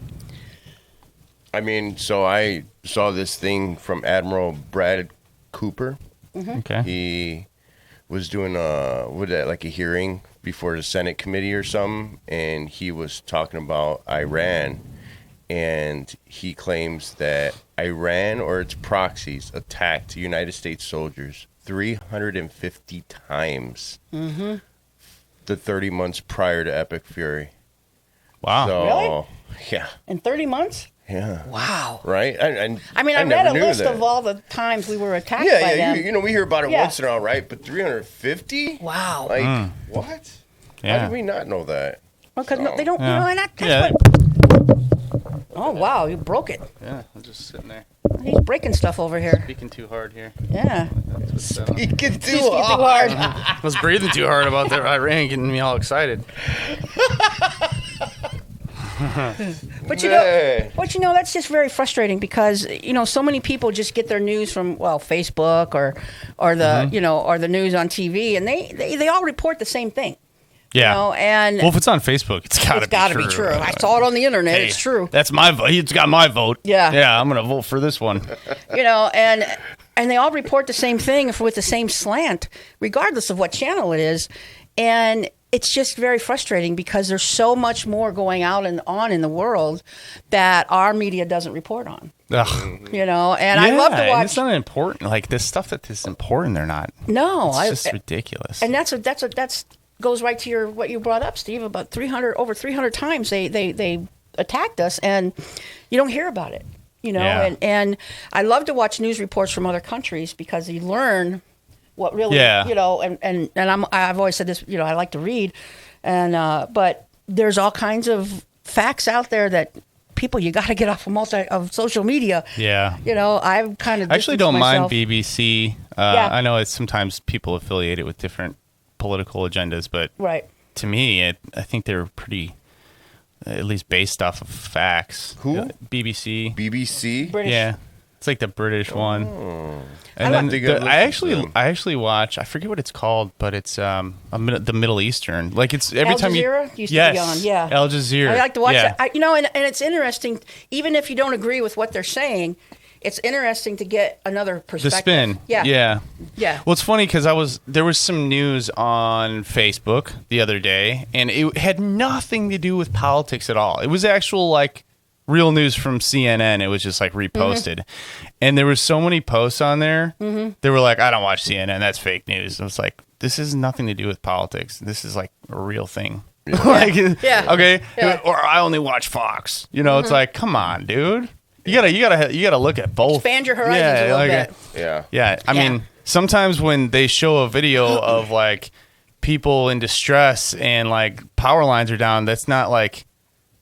I mean, so I saw this thing from Admiral Brad Cooper. Mm-hmm. Okay. He was doing like a hearing before the Senate committee or something, and he was talking about Iran, and he claims that Iran or its proxies attacked United States soldiers 350 times the 30 months prior to Epic Fury. Wow. So, Really? Yeah. In 30 months? Yeah. Wow. Right? I mean, I read never a knew list that. of all the times we were attacked by Yeah, them. you know, we hear about it Yeah. once in a while, right? But 350? Wow. Like, what? Yeah. How did we not know that? Because they don't, Yeah. and that's Yeah. what... Oh, wow, you broke it. Yeah, I'm just sitting there He's breaking stuff over here. speaking too hard here. Yeah. You get He's too hard. I was breathing too hard about the Iran getting me all excited. But you know, that's just very frustrating because so many people just get their news from Facebook or the or the news on TV, and they all report the same thing. Yeah. And Well, if it's on Facebook, it's got to be true. I saw it on the internet. Hey, it's true. That's my vote. It's got my vote. Yeah. Yeah, I'm going to vote for this one. And they all report the same thing with the same slant, regardless of what channel it is. And it's just very frustrating because there's so much more going out and on in the world that our media doesn't report on. Ugh. And I love to and watch. it's not important. Like, this stuff that is important, they're not. No, It's just ridiculous. And that's goes right to what you brought up, Steve, about over 300 times they attacked us, and you don't hear about it. Yeah. And I love to watch news reports from other countries because you learn what really, and I've always said this, I like to read, and but there's all kinds of facts out there that people, you got to get off of social media. Yeah. I've kind of I actually don't myself. mind BBC. Yeah. I know it's sometimes people affiliate it with different political agendas, but Right. to me, I think they're pretty, at least based off of facts. Who? BBC. BBC? British. Yeah. It's like the British one. And I then think I I listened to them. actually watch, I forget what it's called, but it's the Middle Eastern. Like, it's every Al time Jazeera you used to be on, yeah. Al Jazeera. I like to watch yeah. that. And it's interesting, even if you don't agree with what they're saying, it's interesting to get another perspective. The spin. Yeah. Yeah. Yeah. Well, it's funny because there was some news on Facebook the other day, and it had nothing to do with politics at all. It was actual, like, real news from CNN. It was just, like, reposted. And there were so many posts on there. They were like, I don't watch CNN. That's fake news. I was like, this has nothing to do with politics. This is, like, a real thing. Like, Yeah. okay. Yeah. Or I only watch Fox. It's like, come on, dude. You gotta look at both. Expand your horizons a little bit. Yeah. Yeah, I Yeah. mean, sometimes when they show a video of like people in distress and like power lines are down, that's not like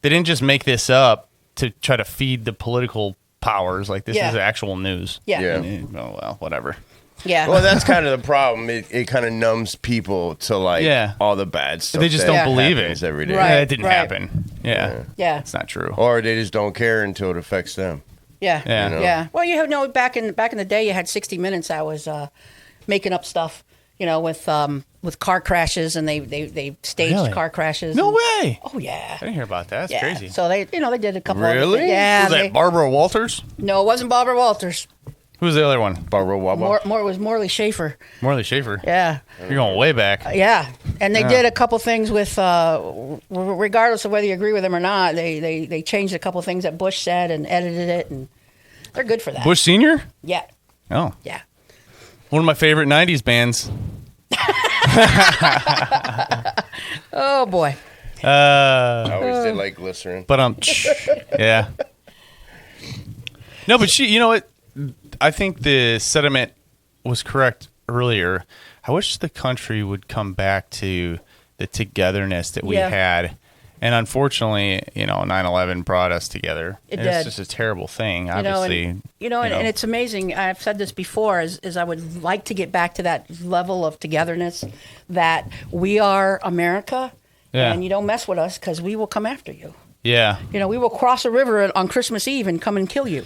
they didn't just make this up to try to feed the political powers. Like, this Yeah. is actual news. Yeah. Yeah. Oh well, whatever. Yeah. Well, that's kind of the problem. It kind of numbs people to like Yeah. all the bad stuff. They just that don't believe happens it every day. Right. Yeah, it didn't right. happen. Yeah. Yeah. It's not true. Or they just don't care until it affects them. Yeah. Yeah. Yeah. Well, back in the day, you had 60 Minutes. I was making up stuff, with car crashes, and they staged Really? car crashes. No and- way. Oh yeah. I didn't hear about that. That's Yeah. crazy. So they did a couple. Really? Of, yeah. Was that Barbara Walters? No, it wasn't Barbara Walters. Who was the other one? Barbara Waba. More was Morley Schaefer. Morley Schaefer. Yeah. You're going way back. Yeah, and they did a couple things with, regardless of whether you agree with them or not, they changed a couple things that Bush said and edited it, and they're good for that. Bush Senior? Yeah, Oh. yeah. One of my favorite 90s bands. Oh boy. I always did like glycerin. But yeah. No, but you know what? I think the sentiment was correct earlier. I wish the country would come back to the togetherness that we Yeah. had. And unfortunately, 9/11 brought us together. It And It's did. just a terrible thing, And obviously. and it's amazing. I've said this before, is I would like to get back to that level of togetherness, that we are America, Yeah. and you don't mess with us because we will come after you. Yeah. We will cross a river on Christmas Eve and come and kill you.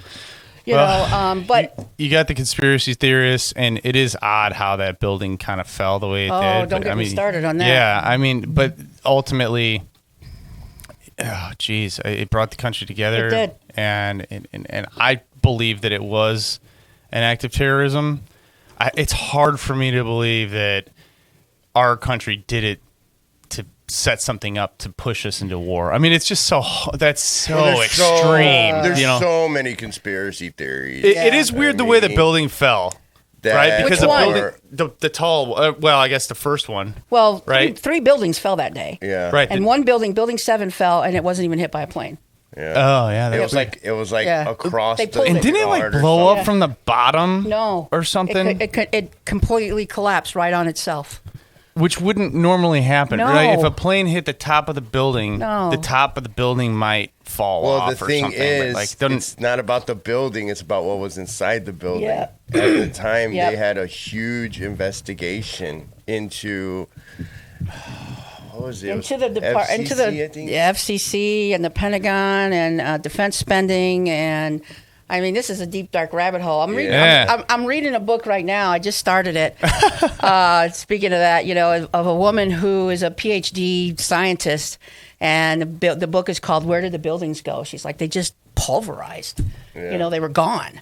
But you got the conspiracy theorists, and it is odd how that building kind of fell the way it did. don't but, get me started on that. Yeah, but ultimately, it brought the country together. It did. And I believe that it was an act of terrorism. It's hard for me to believe that our country did it to set something up to push us into war. I mean, it's just that's so extreme. There's so many conspiracy theories. It is weird the way the building fell. Right, because the tall, I guess the first one. Well, right? three buildings fell that day. Yeah, right. And one building, building 7, fell, and it wasn't even hit by a plane. Yeah. Oh yeah, it was like across They the. pulled And didn't it like blow up from the bottom? No, or something. It completely collapsed right on itself. Which wouldn't normally happen, No. right? If a plane hit the top of the building, No. the top of the building might fall off or something. Well, the thing but, is, it's not about the building; it's about what was inside the building. Yeah. At the time, they had a huge investigation into. What was it? Into the FCC and the Pentagon and defense spending, and I mean, this is a deep dark rabbit hole. I'm reading. I'm reading a book right now. I just started it. Speaking of that, of a woman who is a PhD scientist, and the book is called "Where Did the Buildings Go?" She's like, they just pulverized. Yeah. They were gone.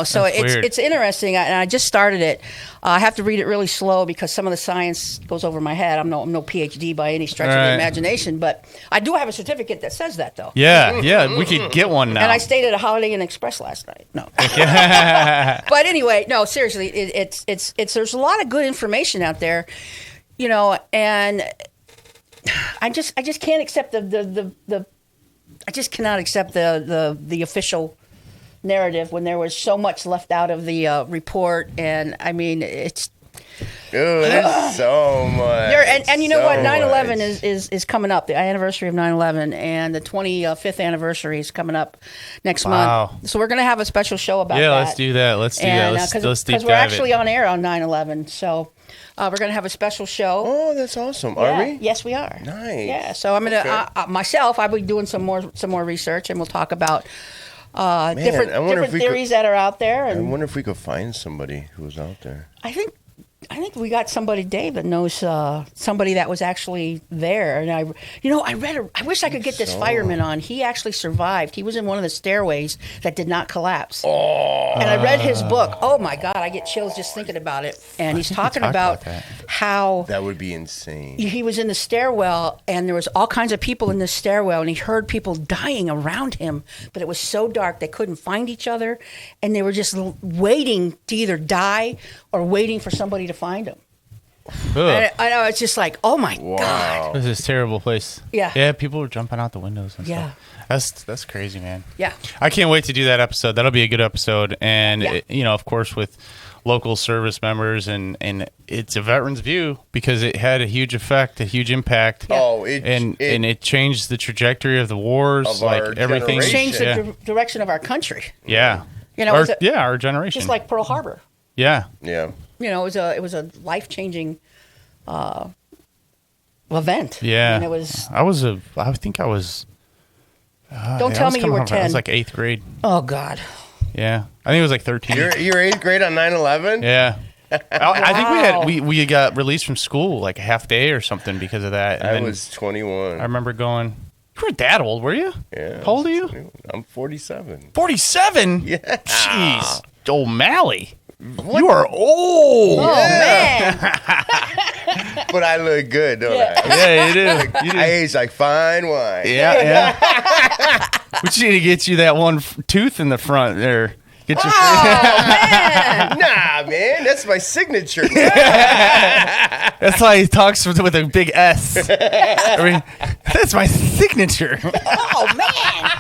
So it's interesting, and I just started it. I have to read it really slow because some of the science goes over my head. I'm no PhD by any stretch of the imagination, but I do have a certificate that says that, though. Yeah, we could get one now. And I stayed at a Holiday Inn Express last night. No, but anyway, no, seriously, it's there's a lot of good information out there, and I just can't accept I just cannot accept the official narrative when there was so much left out of the report, and I mean it's there's so much. And you know what, 9/11 is coming up, the anniversary of 9/11, and the 25th anniversary is coming up next month. So we're going to have a special show about that. Yeah, let's do that. Let's deep dive because we're actually on air on 9/11, so we're going to have a special show. Oh, that's awesome. Are we? Yes, we are. Nice. Yeah, so I'm going to myself. I'll be doing some more research, and we'll talk about different theories that are out there. And I wonder if we could find somebody who was out there. I think we got somebody, Dave, that knows somebody that was actually there. And I wish I could get this fireman on. He actually survived. He was in one of the stairways that did not collapse. Oh. And I read his book. Oh my God, I get chills just thinking about it. And he's talking about how that would be insane. He was in the stairwell, and there was all kinds of people in the stairwell, and he heard people dying around him, but it was so dark they couldn't find each other, and they were just waiting to either die or waiting for somebody to find them. I know, it's just like, oh my God. This is a terrible place. Yeah. Yeah, people were jumping out the windows and stuff. That's crazy, man. Yeah. I can't wait to do that episode. That'll be a good episode. And, of course, with local service members, and it's a veteran's view because it had a huge effect, a huge impact. Yeah. Oh, it changed the trajectory of the wars, of like everything. It changed the direction of our country. Yeah. Our generation. Just like Pearl Harbor. Yeah. Yeah. It was a life-changing event. Yeah. And it was. I think I was. Don't tell me you were 10. I was like 8th grade. Oh God. Yeah, I think it was like 13. You're 8th grade on 9/11. Yeah. I think we got released from school like a half day or something because of that. And I was 21. I remember going. You weren't that old, were you? Yeah. How old are you? I'm 47. 47? Yeah. Jeez, O'Malley. You are old. Oh man. But I look good, don't I? Yeah, you do. You do. I age like fine wine. Yeah. We just need to get you that one tooth in the front there. Get your man. Nah, man, that's my signature. That's why he talks with a big S. I mean, that's my signature. Oh man.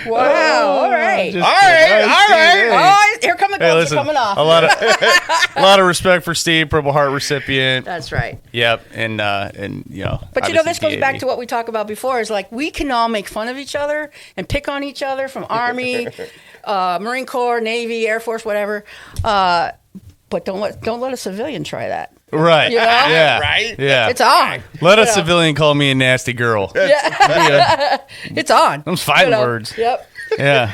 Wow. All right. All right. Oh, here come the gloves are coming off. A lot of respect for Steve, Purple Heart recipient. That's right. Yep, and But this goes back to what we talked about before. Is like we can all make fun of each other and pick on each other from Army, Marine Corps, Navy, Air Force, whatever. But don't let a civilian try that. Right. You know? Yeah. Right? Yeah. It's on. Let a civilian call me a nasty girl. It's on. Those fighting words. Yep. Yeah.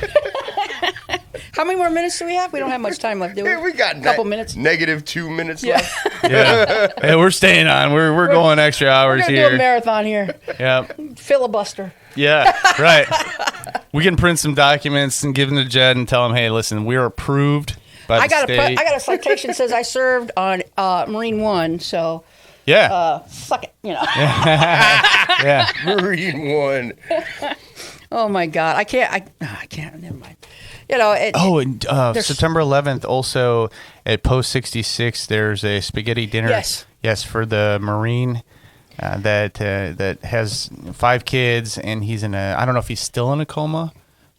How many more minutes do we have? We don't have much time left, do we? We got a couple minutes. Negative 2 minutes left. Yeah. Hey, we're staying on. We're going extra hours We're gonna here. do a marathon here. Yeah. Filibuster. Yeah. Right. We can print some documents and give them to Jed and tell him, hey, listen, we are approved by the state. I got a citation that says I served on Marine One, so Yeah. suck it, you know. Yeah. Marine One. Oh my God, I can't. Never mind. You know. And September 11th, also at Post 66, there's a spaghetti dinner. Yes. Yes, for the Marine that has 5 kids, and he's in a. I don't know if he's still in a coma,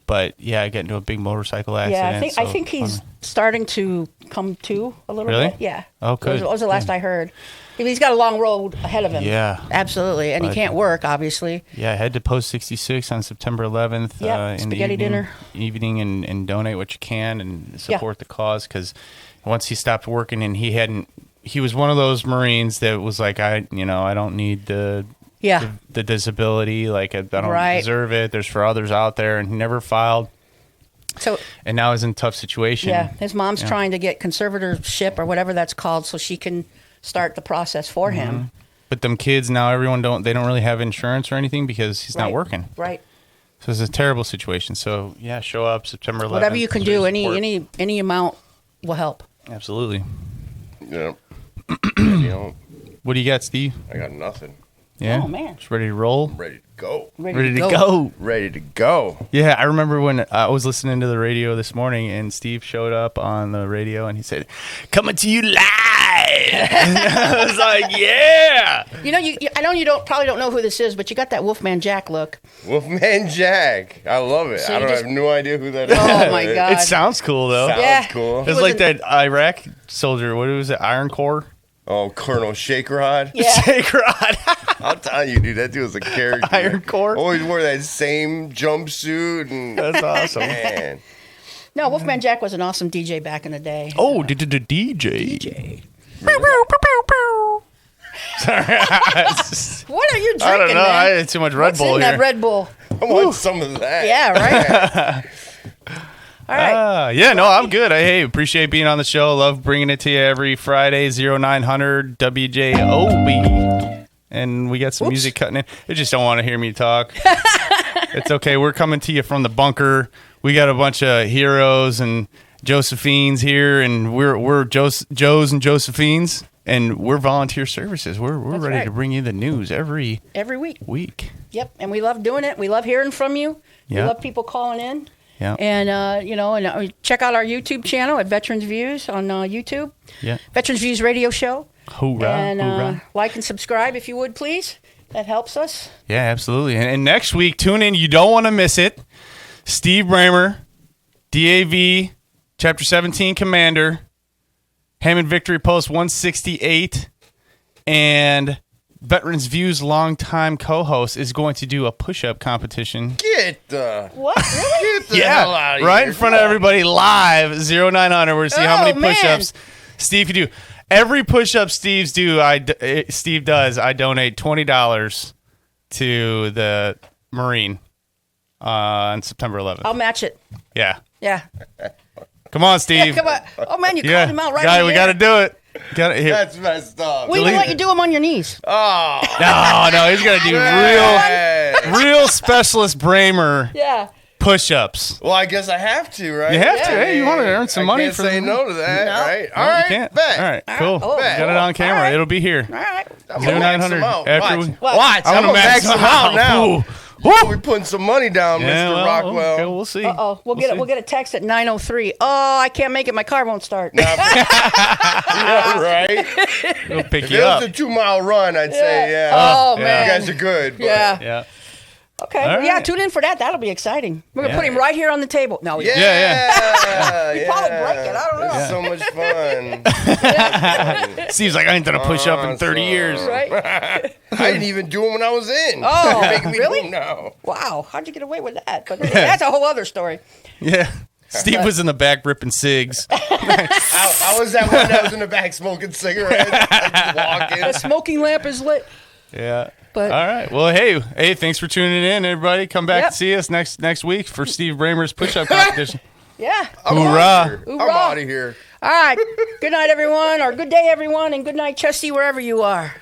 but yeah, getting into a big motorcycle accident. Yeah, I think he's starting to come to a little Really? bit. Yeah. Oh, good. That was the last I heard. He's got a long road ahead of him. Yeah. Absolutely, and he can't work, obviously. Yeah, head to Post 66 on September 11th in spaghetti the evening and donate what you can and support the cause, because once he stopped working and he was one of those Marines that was like, I don't need the disability, like I don't deserve it. There's for others out there, and he never filed. So, and now he's in a tough situation. Yeah, his mom's trying to get conservatorship or whatever that's called, so she can start the process for him. But them kids now, they don't really have insurance or anything because he's not working. Right. So it's a terrible situation. So yeah, show up September 11th. Whatever you can do, any amount will help. Absolutely. Yeah. What do you got, Steve? I got nothing. Yeah. Oh man. Just ready to roll. Ready to go. Ready to go. Ready to go. Yeah, I remember when I was listening to the radio this morning, and Steve showed up on the radio, and he said, "Coming to you live." And I was like, "Yeah." You know, I know you probably don't know who this is, but you got that Wolfman Jack look. Wolfman Jack. I love it. So I have no idea who that is. Oh my God. It sounds cool though. Sounds cool. It's like that Iraq soldier. What was it? Iron Corps. Oh, Colonel Shakerod. Yeah. Shakerod. I'm telling you, dude, that dude was a character. Iron Corps. Always wore that same jumpsuit. And that's awesome. Man. No, Wolfman Jack was an awesome DJ back in the day. Oh, DJ. Sorry. What are you drinking, I don't know. man? I had too much Red Bull in here. that Red Bull? I want some of that. Yeah, right. All right. Yeah, no, I'm good. Appreciate being on the show. Love bringing it to you every Friday, 0900 WJOB. And we got some music cutting in. They just don't want to hear me talk. It's okay. We're coming to you from the bunker. We got a bunch of heroes and Josephines here, and we're Joes and Josephines, and we're volunteer services. We're ready to bring you the news every week. Yep, and we love doing it. We love hearing from you. We love people calling in. Yeah. And check out our YouTube channel at Veterans Views on YouTube. Yeah. Veterans Views Radio Show. Hoorah! And hoorah. like and subscribe if you would, please. That helps us. Yeah, absolutely. And next week, tune in. You don't want to miss it. Steve Bramer, DAV, Chapter 17 Commander, Hammond Victory Post 168, and Veterans Views longtime co-host is going to do a push-up competition. Get the... What? Really? Get the hell out of right here. in front of everybody live, 0900. We're to see how many push-ups Steve can do. Every push-up Steve does, I donate $20 to the Marine on September 11th. I'll match it. Yeah. Yeah. Come on, Steve. Come on. Oh, man, you called him out right Guy, in the we air. got to do it. Here. That's messed up. We don't let you do them on your knees. Oh. No, he's going to do real specialist Bramer push-ups. Well, I guess I have to, right? You have to. Hey, you want to earn some money can't for say them. no to that, right? No, All right, you can't. bet. All right, cool. Oh, Got it on camera. It'll be here. All right. I'm gonna max them out. Watch. Watch. I'm gonna max them out now. Ooh. We're putting some money down, Yeah, Mr. Rockwell. Okay, we'll see. Uh-oh. We'll get a text at 9:03. Oh, I can't make it. My car won't start. Yeah, right. We'll pick If you it up. was a 2-mile run, I'd say, yeah. Oh, You man. guys are good. But Yeah. Okay. All Well, yeah, right. tune in for that. That'll be exciting. We're going to put him right here on the table. No, Yeah. He'd probably break it. I don't know. It's so much fun. Steve's like, I ain't done a push-up in 30 years. Right? I didn't even do them when I was in. Oh, You're making me really? do 'em now. Wow. How'd you get away with that? But that's a whole other story. Yeah. Steve was in the back ripping cigs. I was that one that was in the back smoking cigarettes. I just walk in. The smoking lamp is lit. Yeah. But all right. Well, hey, thanks for tuning in, everybody. Come back Yep. and see us next week for Steve Bramer's push-up competition. yeah. Hoorah! I'm out of here. All right. Good night, everyone, or good day, everyone, and good night, Chesty, wherever you are.